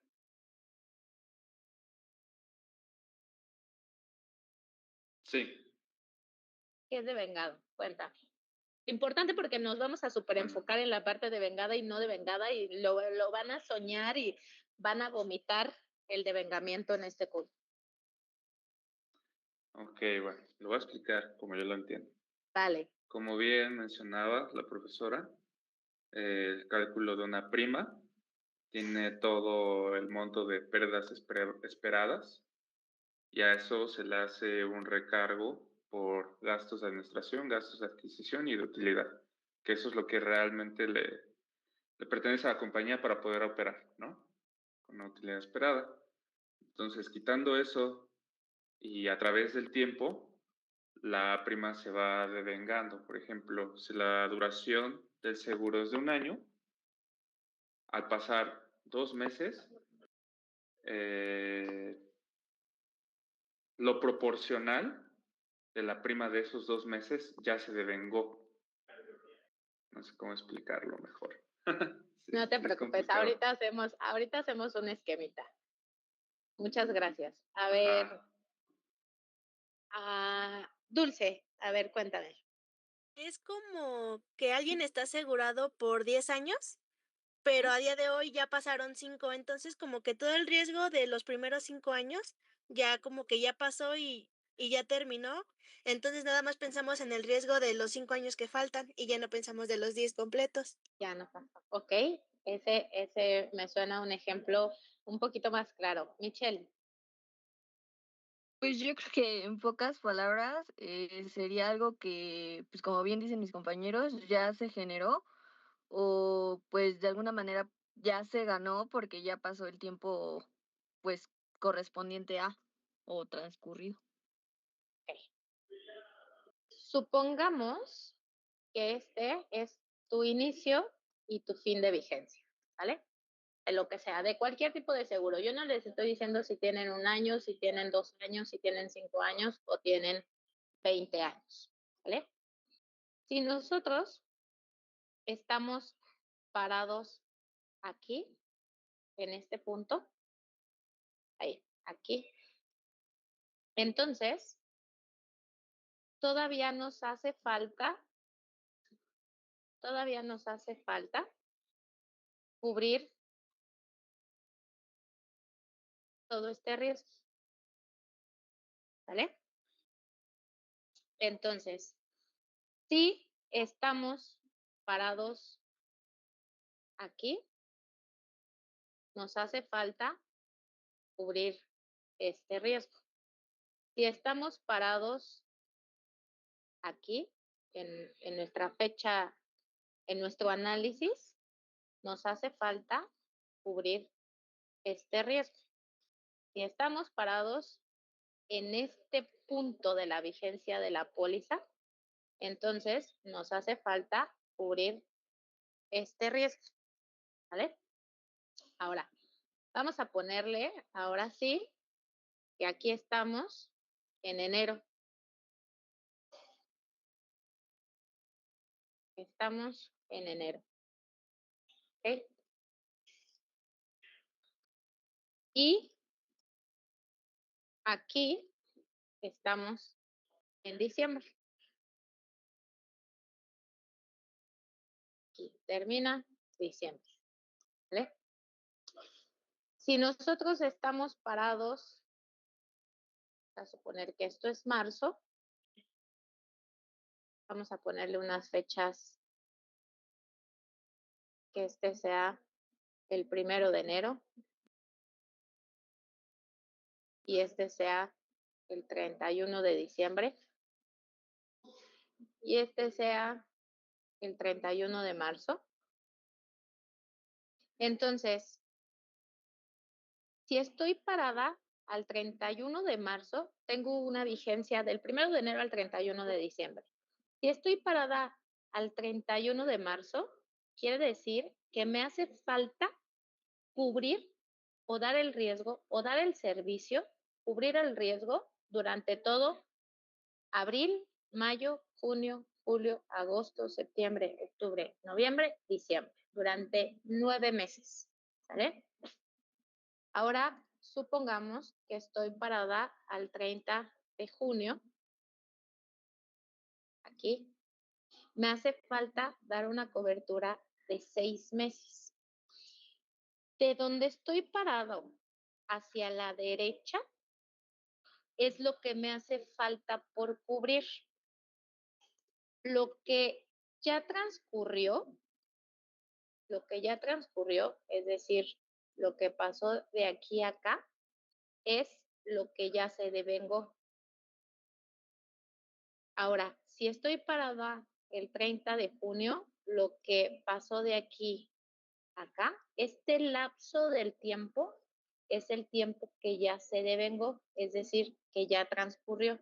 Sí. ¿Qué es devengado? Cuenta. Importante porque nos vamos a super enfocar en la parte de vengada y no de vengada y lo van a soñar y van a vomitar el devengamiento en este curso. Ok, bueno, lo voy a explicar como yo lo entiendo. Vale. Como bien mencionaba la profesora, el cálculo de una prima tiene todo el monto de pérdidas esperadas y a eso se le hace un recargo por gastos de administración, gastos de adquisición y de utilidad, que eso es lo que realmente le pertenece a la compañía para poder operar, ¿no? Con una utilidad esperada. Entonces, quitando eso y a través del tiempo, la prima se va devengando. Por ejemplo, si la duración del seguro es de 1 año, al pasar 2 meses, lo proporcional de la prima de esos 2 meses ya se devengó. No sé cómo explicarlo mejor. Sí, No te sí preocupes, ahorita hacemos un esquemita. Muchas gracias. A ver, Dulce, a ver, cuéntame. Es como que alguien está asegurado por 10 años, pero a día de hoy ya pasaron 5, entonces como que todo el riesgo de los primeros 5 años ya como que ya pasó y ya terminó. Entonces nada más pensamos en el riesgo de los 5 años que faltan y ya no pensamos de los 10 completos. Ya no pasa. Ok, ese me suena un ejemplo un poquito más claro. Michelle. Pues yo creo que en pocas palabras sería algo que, pues como bien dicen mis compañeros, ya se generó o pues de alguna manera ya se ganó porque ya pasó el tiempo pues correspondiente a o transcurrido. Okay. Supongamos que este es tu inicio y tu fin de vigencia, ¿vale? De lo que sea, de cualquier tipo de seguro. Yo no les estoy diciendo si tienen 1 año, si tienen 2 años, si tienen 5 años o tienen 20 años, ¿vale? Si nosotros estamos parados aquí, en este punto, ahí, aquí, entonces todavía nos hace falta cubrir todo este riesgo, ¿vale? Entonces, si estamos parados aquí, nos hace falta cubrir este riesgo. Si estamos parados aquí, en nuestra fecha, en nuestro análisis, nos hace falta cubrir este riesgo. Si estamos parados en este punto de la vigencia de la póliza, entonces nos hace falta cubrir este riesgo, ¿vale? Ahora, vamos a ponerle, ahora sí, que aquí estamos en enero. Estamos en enero. ¿Ok? Y aquí estamos en diciembre. Aquí termina diciembre. ¿Vale? Si nosotros estamos parados, a suponer que esto es marzo, Vamos a ponerle unas fechas, que este sea el 1 de enero y este sea el 31 de diciembre y este sea el 31 de marzo. Entonces, si estoy parada al 31 de marzo, tengo una vigencia del 1 de enero al 31 de diciembre. Si estoy parada al 31 de marzo, quiere decir que me hace falta cubrir o dar el riesgo o dar el servicio, cubrir el riesgo durante todo abril, mayo, junio, julio, agosto, septiembre, octubre, noviembre, diciembre, durante 9 meses, ¿sale? Ahora, supongamos que estoy parada al 30 de junio, aquí, me hace falta dar una cobertura de 6 meses. De donde estoy parado hacia la derecha es lo que me hace falta por cubrir. Lo que ya transcurrió, es decir, lo que pasó de aquí a acá, es lo que ya se devengó. Ahora, si estoy parada el 30 de junio, lo que pasó de aquí a acá, este lapso del tiempo es el tiempo que ya se devengó, es decir, que ya transcurrió.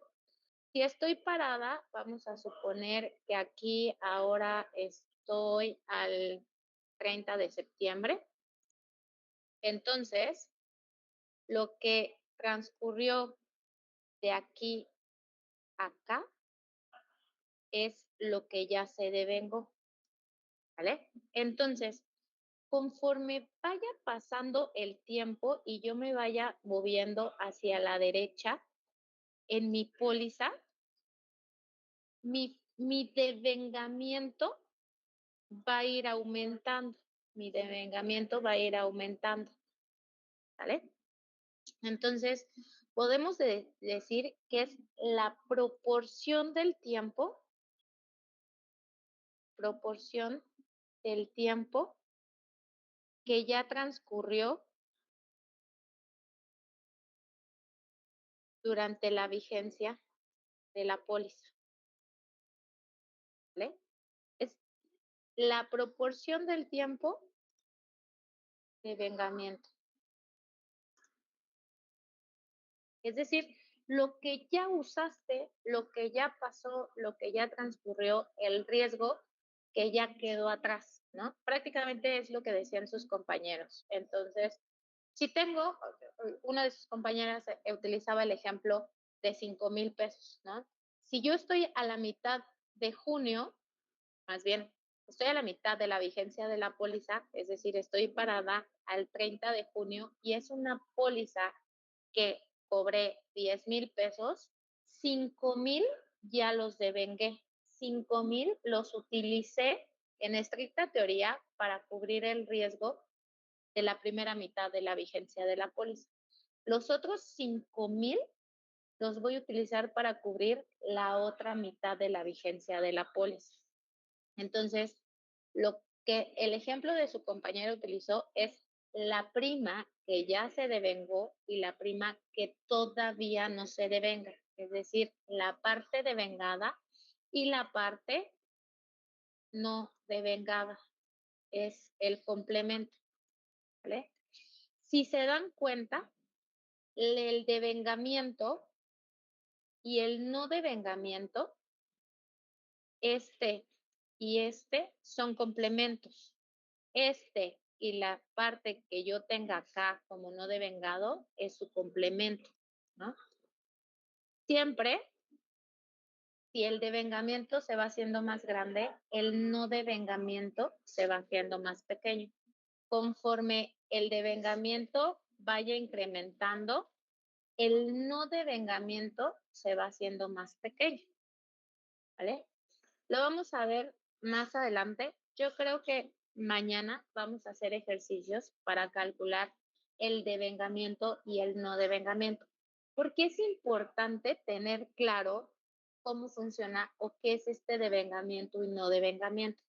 Si estoy parada, vamos a suponer que aquí ahora estoy al 30 de septiembre. Entonces, lo que transcurrió de aquí a acá es lo que ya se devengó, ¿vale? Entonces, conforme vaya pasando el tiempo y yo me vaya moviendo hacia la derecha en mi póliza, mi devengamiento va a ir aumentando. Mi devengamiento va a ir aumentando, ¿vale? Entonces, podemos decir que es la proporción del tiempo que ya transcurrió durante la vigencia de la póliza, ¿vale? Es la proporción del tiempo de vengamiento. Es decir, lo que ya usaste, lo que ya pasó, lo que ya transcurrió, el riesgo que ya quedó atrás, ¿no? Prácticamente es lo que decían sus compañeros. Entonces, si tengo, una de sus compañeras utilizaba el ejemplo de 5,000 pesos, ¿no? Si yo estoy a la mitad de junio, más bien, estoy a la mitad de la vigencia de la póliza, es decir, estoy parada al 30 de junio y es una póliza que cobré 10,000 pesos, 5,000 ya los devengué, 5,000 los utilicé en estricta teoría para cubrir el riesgo de la primera mitad de la vigencia de la póliza. Los otros 5,000 los voy a utilizar para cubrir la otra mitad de la vigencia de la póliza. Entonces, lo que el ejemplo de su compañero utilizó es la prima que ya se devengó y la prima que todavía no se devenga, es decir, la parte devengada y la parte no devengada, es el complemento, ¿vale? Si se dan cuenta, el devengamiento y el no devengamiento, este y este son complementos. Este y la parte que yo tenga acá como no devengado es su complemento, ¿no? Siempre, si el devengamiento se va haciendo más grande, el no devengamiento se va haciendo más pequeño. Conforme el devengamiento vaya incrementando, el no devengamiento se va haciendo más pequeño, ¿vale? Lo vamos a ver más adelante. Yo creo que mañana vamos a hacer ejercicios para calcular el devengamiento y el no devengamiento, porque es importante tener claro cómo funciona o qué es este devengamiento y no devengamiento.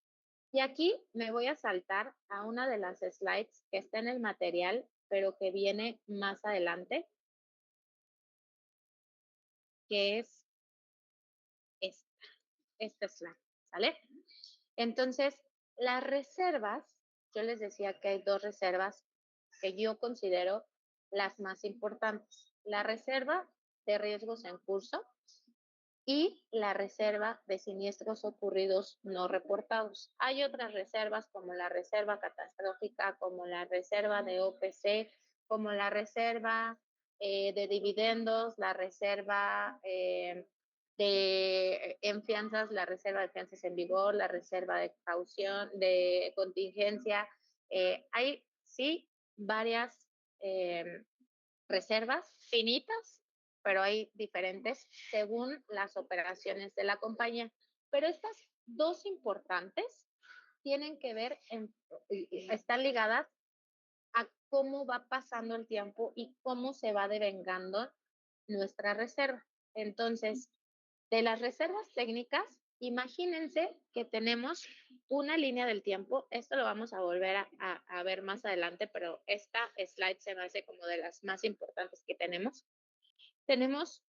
Y aquí me voy a saltar a una de las slides que está en el material, pero que viene más adelante, que es este slide, ¿sale? Entonces, las reservas, yo les decía que hay dos reservas que yo considero las más importantes. La reserva de riesgos en curso y la reserva de siniestros ocurridos no reportados. Hay otras reservas como la reserva catastrófica, como la reserva de OPC, como la reserva de dividendos, la reserva en fianzas, la reserva de fianzas en vigor, la reserva de caución, de contingencia. Hay, sí, varias reservas finitas, pero hay diferentes según las operaciones de la compañía. Pero estas dos importantes tienen que ver, están ligadas a cómo va pasando el tiempo y cómo se va devengando nuestra reserva. Entonces, de las reservas técnicas, imagínense que tenemos una línea del tiempo. Esto lo vamos a volver a ver más adelante, pero esta slide se me hace como de las más importantes que tenemos. Tenemos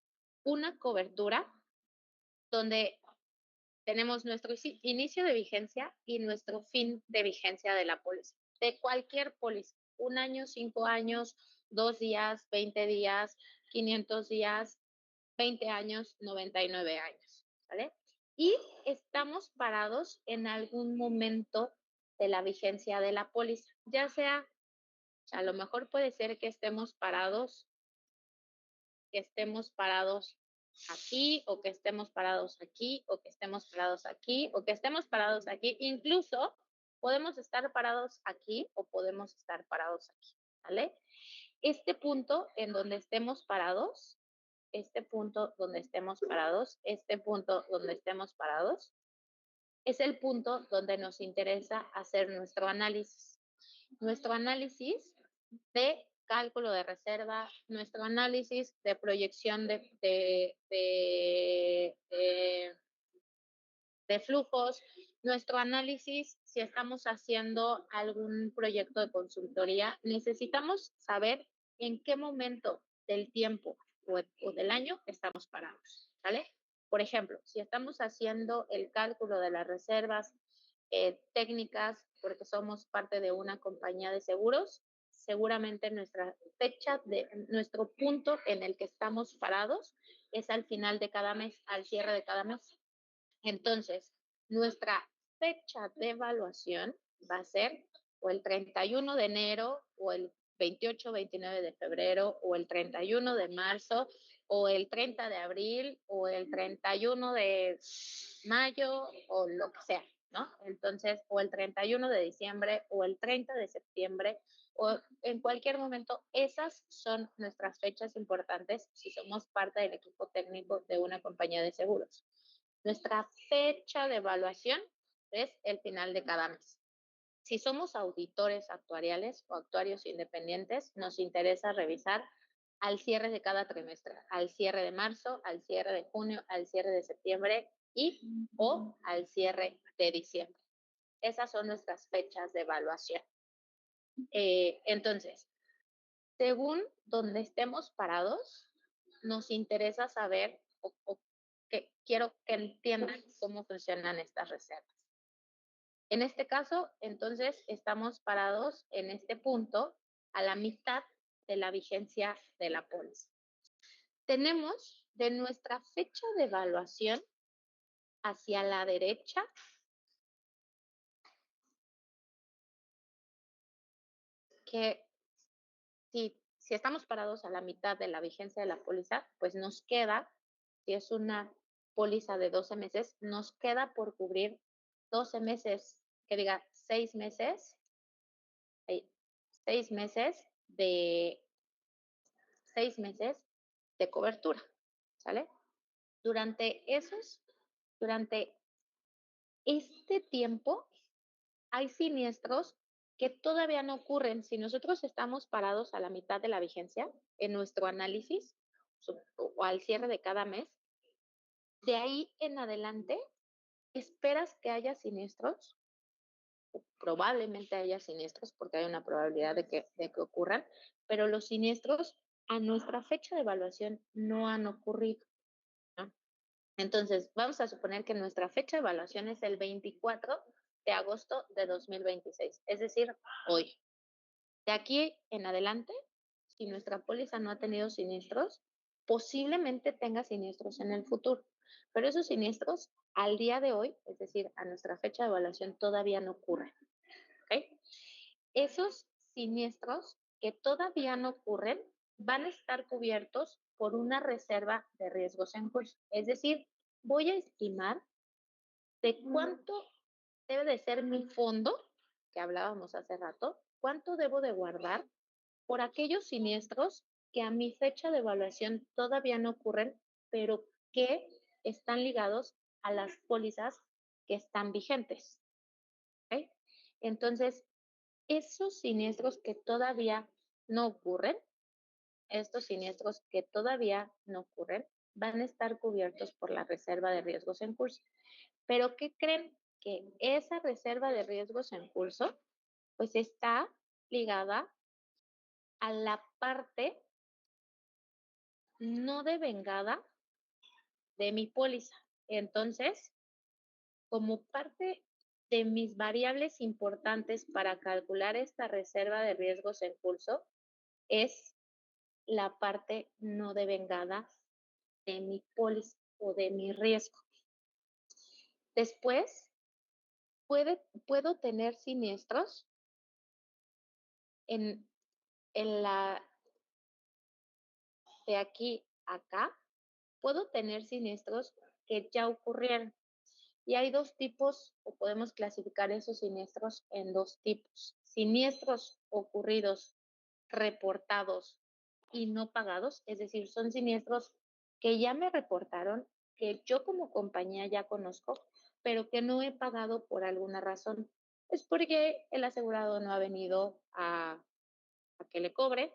una cobertura donde tenemos nuestro inicio de vigencia y nuestro fin de vigencia de la póliza, de cualquier póliza, 1 año, 5 años, 2 días, 20 días, 500 días, 20 años, 99 años, ¿vale? Y estamos parados en algún momento de la vigencia de la póliza, ya sea, a lo mejor puede ser que estemos parados aquí, o que estemos parados aquí, o que estemos parados aquí, o que estemos parados aquí. Incluso podemos estar parados aquí o podemos estar parados aquí, ¿vale? Este punto en donde estemos parados, este punto donde estemos parados, este punto donde estemos parados, es el punto donde nos interesa hacer nuestro análisis. Nuestro análisis de cálculo de reserva, nuestro análisis de proyección de flujos, nuestro análisis, si estamos haciendo algún proyecto de consultoría, necesitamos saber en qué momento del tiempo o del año estamos parados, ¿vale? Por ejemplo, si estamos haciendo el cálculo de las reservas técnicas, porque somos parte de una compañía de seguros, seguramente nuestra fecha nuestro punto en el que estamos parados es al final de cada mes, al cierre de cada mes. Entonces, nuestra fecha de evaluación va a ser o el 31 de enero o el 28, 29 de febrero o el 31 de marzo o el 30 de abril o el 31 de mayo o lo que sea, ¿no? Entonces, o el 31 de diciembre o el 30 de septiembre o en cualquier momento, esas son nuestras fechas importantes si somos parte del equipo técnico de una compañía de seguros. Nuestra fecha de evaluación es el final de cada mes. Si somos auditores actuariales o actuarios independientes, nos interesa revisar al cierre de cada trimestre, al cierre de marzo, al cierre de junio, al cierre de septiembre o al cierre de diciembre. Esas son nuestras fechas de evaluación. Entonces, según donde estemos parados, nos interesa saber o que quiero que entiendan cómo funcionan estas reservas. En este caso, entonces, estamos parados en este punto a la mitad de la vigencia de la póliza. Tenemos de nuestra fecha de evaluación hacia la derecha que si estamos parados a la mitad de la vigencia de la póliza, pues nos queda, si es una póliza de 12 meses, nos queda por cubrir 12 meses, que diga 6 meses, 6 meses de 6 meses de cobertura, ¿sale? Durante este tiempo hay siniestros que todavía no ocurren. Si nosotros estamos parados a la mitad de la vigencia en nuestro análisis o al cierre de cada mes, De ahí en adelante, esperas que haya siniestros, probablemente haya siniestros porque hay una probabilidad de que ocurran, pero los siniestros a nuestra fecha de evaluación no han ocurrido, ¿no? Entonces, vamos a suponer que nuestra fecha de evaluación es el 24 de agosto de 2026, es decir, hoy. De aquí en adelante, si nuestra póliza no ha tenido siniestros, posiblemente tenga siniestros en el futuro, pero esos siniestros al día de hoy, es decir, a nuestra fecha de evaluación, todavía no ocurren. ¿Ok? Esos siniestros que todavía no ocurren van a estar cubiertos por una reserva de riesgos en curso. Es decir, voy a estimar de cuánto debe de ser mi fondo, que hablábamos hace rato, cuánto debo de guardar por aquellos siniestros que a mi fecha de evaluación todavía no ocurren, pero que están ligados a las pólizas que están vigentes. ¿Ok? Entonces, esos siniestros que todavía no ocurren, estos siniestros que todavía no ocurren, van a estar cubiertos por la reserva de riesgos en curso. Pero ¿qué creen? Que esa reserva de riesgos en curso, pues está ligada a la parte no devengada de mi póliza. Entonces, como parte de mis variables importantes para calcular esta reserva de riesgos en curso, es la parte no devengada de mi póliza o de mi riesgo. Después, puedo tener siniestros en, en la de aquí a acá, puedo tener siniestros que ya ocurrieron. Y hay dos tipos, o podemos clasificar esos siniestros en dos tipos. Siniestros ocurridos, reportados y no pagados, es decir, son siniestros que ya me reportaron, que yo como compañía ya conozco, pero que no he pagado por alguna razón. Es porque el asegurado no ha venido a que le cobre,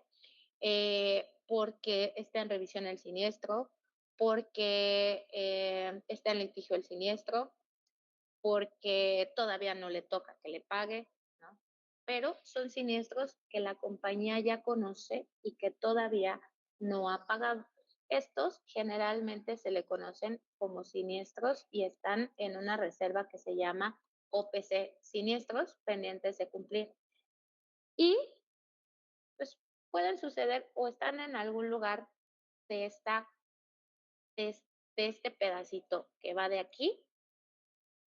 porque está en revisión el siniestro, porque está en litigio el siniestro, porque todavía no le toca que le pague, ¿no? Pero son siniestros que la compañía ya conoce y que todavía no ha pagado. Estos generalmente se le conocen como siniestros y están en una reserva que se llama OPC, siniestros pendientes de cumplir. Y pues pueden suceder o están en algún lugar de de, de este pedacito que va de aquí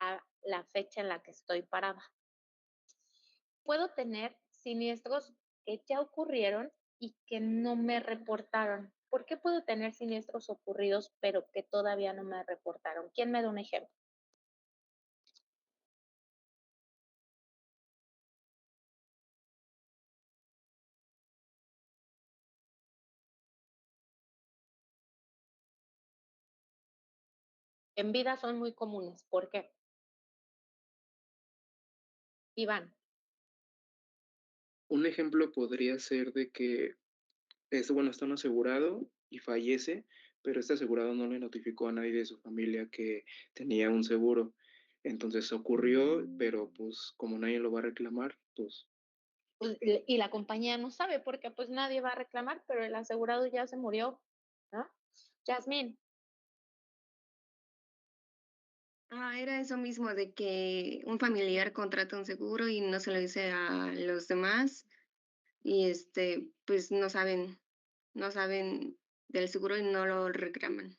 a la fecha en la que estoy parada. Puedo tener siniestros que ya ocurrieron y que no me reportaron. ¿Por qué puedo tener siniestros ocurridos pero que todavía no me reportaron? ¿Quién me da un ejemplo? En vida son muy comunes. ¿Por qué? Iván. Un ejemplo podría ser de que bueno, está un asegurado y fallece, pero este asegurado no le notificó a nadie de su familia que tenía un seguro. Entonces ocurrió, pero pues como nadie lo va a reclamar, pues Pues, y la compañía no sabe porque pues nadie va a reclamar, pero el asegurado ya se murió, ¿no? Jasmine. Era eso mismo de que un familiar contrata un seguro y no se lo dice a los demás y pues no saben del seguro y no lo reclaman.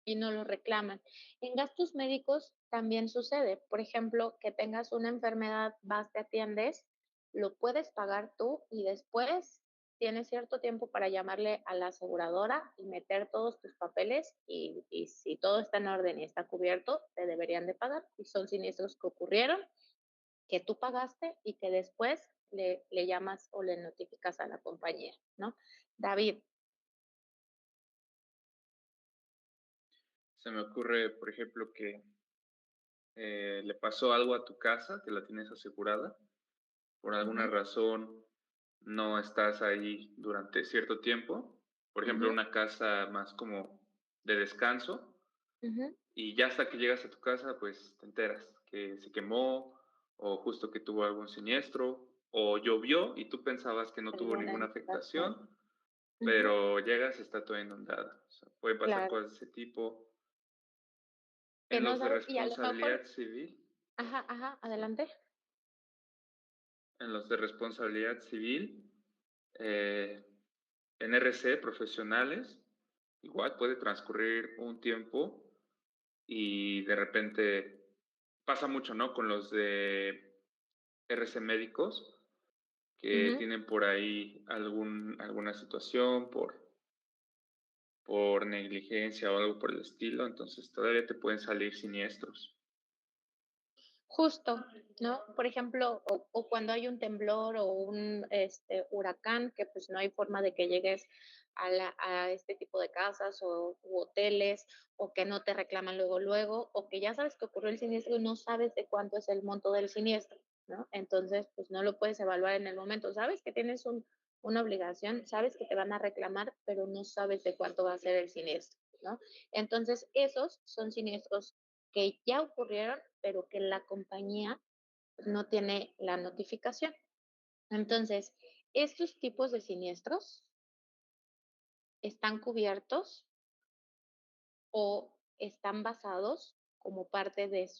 Y no lo reclaman. En gastos médicos también sucede. Por ejemplo, que tengas una enfermedad, vas, te atiendes, lo puedes pagar tú y después tienes cierto tiempo para llamarle a la aseguradora y meter todos tus papeles y si todo está en orden y está cubierto, te deberían de pagar. Y son siniestros que ocurrieron, que tú pagaste y que después le llamas o le notificas a la compañía, ¿no? David. Se me ocurre, por ejemplo, que le pasó algo a tu casa, que la tienes asegurada, por alguna razón no estás ahí durante cierto tiempo, por ejemplo, una casa más como de descanso, Ujú. Y ya hasta que llegas a tu casa, pues te enteras que se quemó o justo que tuvo algún siniestro o llovió y tú pensabas que no tuvo Alguna ninguna indicación. afectación, Ujú. pero llegas y está toda inundada. O sea, puede pasar Claro. cosas de ese tipo. Que En no los de sabes, y a lo mejor, responsabilidad civil, adelante. en los de responsabilidad civil, en RC profesionales, igual puede transcurrir un tiempo y de repente pasa mucho, ¿no? Con los de RC médicos que Ujú. tienen por ahí alguna situación por negligencia o algo por el estilo, entonces todavía te pueden salir siniestros. Justo, ¿no? Por ejemplo, o cuando hay un temblor o un huracán, que pues no hay forma de que llegues a este tipo de casas o u hoteles, o que no te reclaman luego, o que ya sabes que ocurrió el siniestro y no sabes de cuánto es el monto del siniestro, ¿no? Entonces, pues no lo puedes evaluar en el momento. Sabes que tienes una obligación, sabes que te van a reclamar, pero no sabes de cuánto va a ser el siniestro, ¿no? Entonces, esos son siniestros que ya ocurrieron, pero que la compañía no tiene la notificación. Entonces, estos tipos de siniestros están cubiertos o están basados como parte de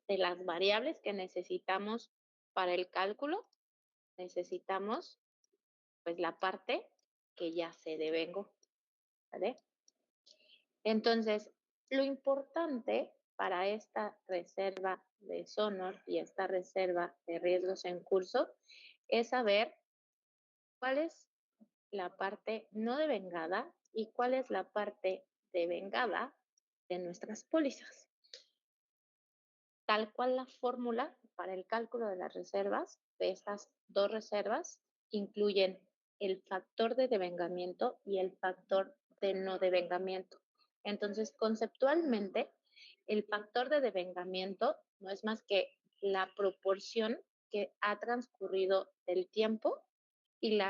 las variables que necesitamos para el cálculo. Necesitamos pues la parte que ya se devengó, ¿vale? Entonces, lo importante para esta reserva de Sonor y esta reserva de riesgos en curso es saber cuál es la parte no devengada y cuál es la parte devengada de nuestras pólizas. Tal cual la fórmula para el cálculo de las reservas, de estas dos reservas, incluyen el factor de devengamiento y el factor de no devengamiento. Entonces, conceptualmente, el factor de devengamiento no es más que la proporción que ha transcurrido del tiempo y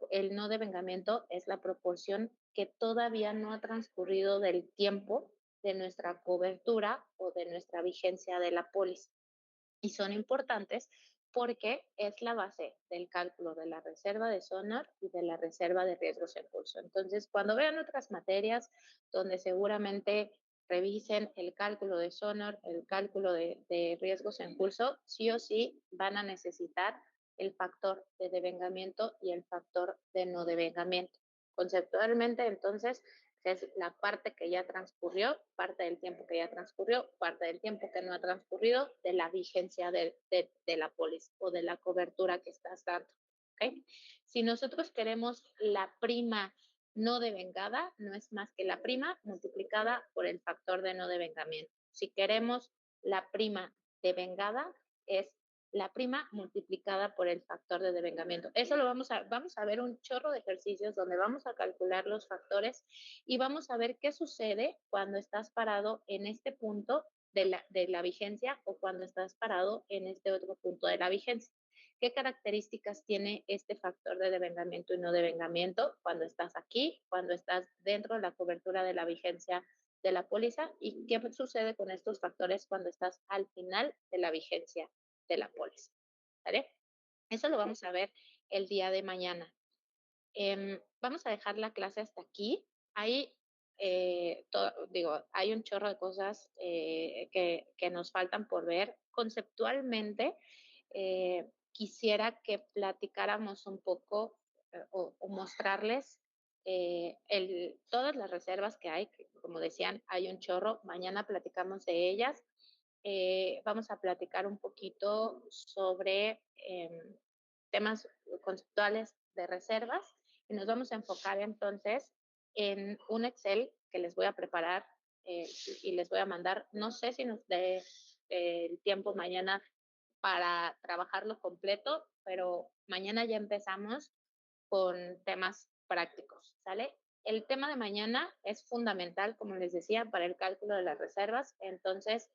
el no devengamiento es la proporción que todavía no ha transcurrido del tiempo de nuestra cobertura o de nuestra vigencia de la póliza. Y son importantes porque es la base del cálculo de la reserva de Sonor y de la reserva de riesgos en curso. Entonces, cuando vean otras materias donde seguramente revisen el cálculo de Sonor, el cálculo de riesgos en curso, sí o sí van a necesitar el factor de devengamiento y el factor de no devengamiento. Conceptualmente, entonces, es la parte que ya transcurrió, parte del tiempo que ya transcurrió, parte del tiempo que no ha transcurrido de la vigencia de la póliza o de la cobertura que estás dando. ¿Okay? Si nosotros queremos la prima no devengada, no es más que la prima multiplicada por el factor de no devengamiento. Si queremos la prima devengada, es la prima multiplicada por el factor de devengamiento. Eso lo vamos a ver un chorro de ejercicios donde vamos a calcular los factores y vamos a ver qué sucede cuando estás parado en este punto de la vigencia o cuando estás parado en este otro punto de la vigencia. ¿Qué características tiene este factor de devengamiento y no devengamiento cuando estás aquí, cuando estás dentro de la cobertura de la vigencia de la póliza y qué sucede con estos factores cuando estás al final de la vigencia de la póliza? ¿Vale? Eso lo vamos a ver el día de mañana. Vamos a dejar la clase hasta aquí. Hay, hay un chorro de cosas que nos faltan por ver. Conceptualmente, quisiera que platicáramos un poco o mostrarles todas las reservas que hay. Que, como decían, hay un chorro. Mañana platicamos de ellas. Vamos a platicar un poquito sobre temas conceptuales de reservas y nos vamos a enfocar entonces en un Excel que les voy a preparar y les voy a mandar. No sé si nos dé el tiempo mañana para trabajarlo completo, pero mañana ya empezamos con temas prácticos, ¿sale? El tema de mañana es fundamental, como les decía, para el cálculo de las reservas. Entonces,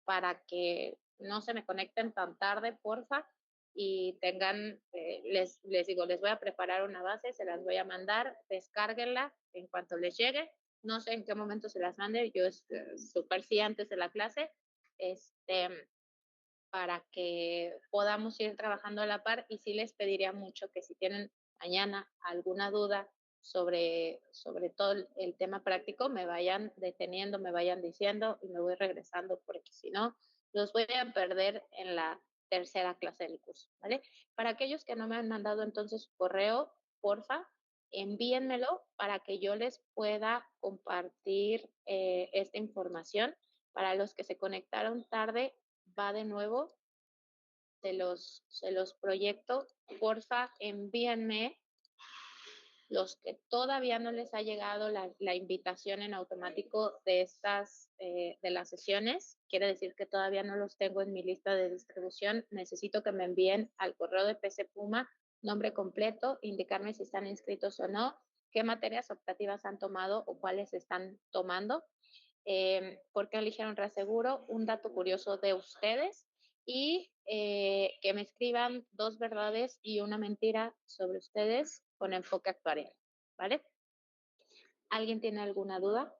para que no se me conecten tan tarde, porfa, y tengan, les digo, les voy a preparar una base, se las voy a mandar, descárguenla en cuanto les llegue no sé en qué momento se las mande, yo súper sí antes de la clase, para que podamos ir trabajando a la par, y sí les pediría mucho que si tienen mañana alguna duda sobre todo el tema práctico, me vayan deteniendo, me vayan diciendo y me voy regresando, porque si no, los voy a perder en la tercera clase del curso, ¿vale? Para aquellos que no me han mandado entonces su correo, porfa, envíenmelo para que yo les pueda compartir esta información. Para los que se conectaron tarde, va de nuevo, se los proyecto. Porfa, envíenme los que todavía no les ha llegado la invitación en automático de estas, de las sesiones. Quiere decir que todavía no los tengo en mi lista de distribución. Necesito que me envíen al correo de PC Puma nombre completo, indicarme si están inscritos o no, qué materias optativas han tomado o cuáles están tomando, por qué eligieron reaseguro, un dato curioso de ustedes, y que me escriban 2 verdades y una mentira sobre ustedes con enfoque actuarial, ¿vale? ¿Alguien tiene alguna duda?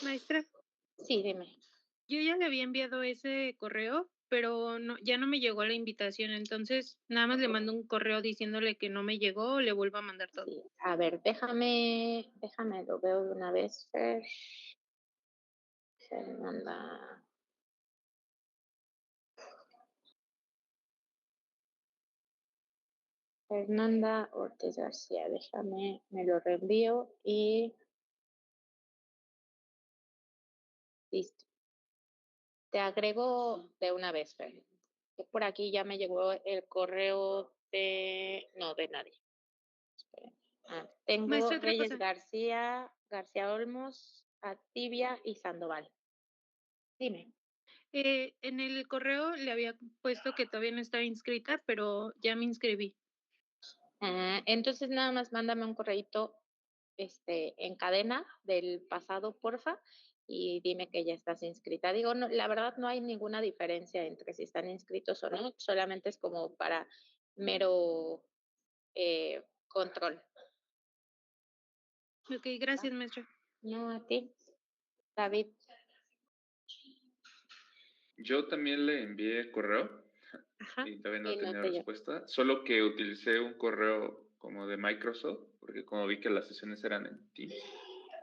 Maestra, Sí, dime. yo ya le había enviado ese correo, pero no, ya no me llegó la invitación, entonces nada más le mando un correo diciéndole que no me llegó, o le vuelvo a mandar todo. Sí. A ver, déjame, lo veo de una vez. Fernanda. Fernanda Ortiz García, déjame, me lo reenvío y listo. Te agrego de una vez, Fer. Por aquí ya me llegó el correo no, de nadie. Tengo Maestra, otra Reyes cosa. García Olmos, Activia y Sandoval. Dime. En el correo le había puesto que todavía no estaba inscrita, pero ya me inscribí. Entonces nada más mándame un correíto en cadena del pasado, porfa, y dime que ya estás inscrita. Digo, no, la verdad no hay ninguna diferencia entre si están inscritos o no, solamente es como para mero control. Ok, gracias, maestra. No, a ti, David. Yo también le envié correo Ajá. y todavía no Y no tenía te llegó. respuesta, solo que utilicé un correo como de Microsoft, porque como vi que las sesiones eran en Teams,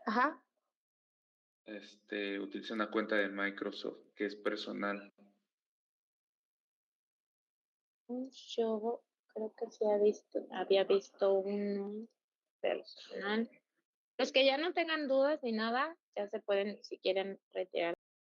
Ajá. utilicé una cuenta de Microsoft que es personal. Yo creo que sí había visto un personal. Los que ya no tengan dudas ni nada, ya se pueden, si quieren, retirar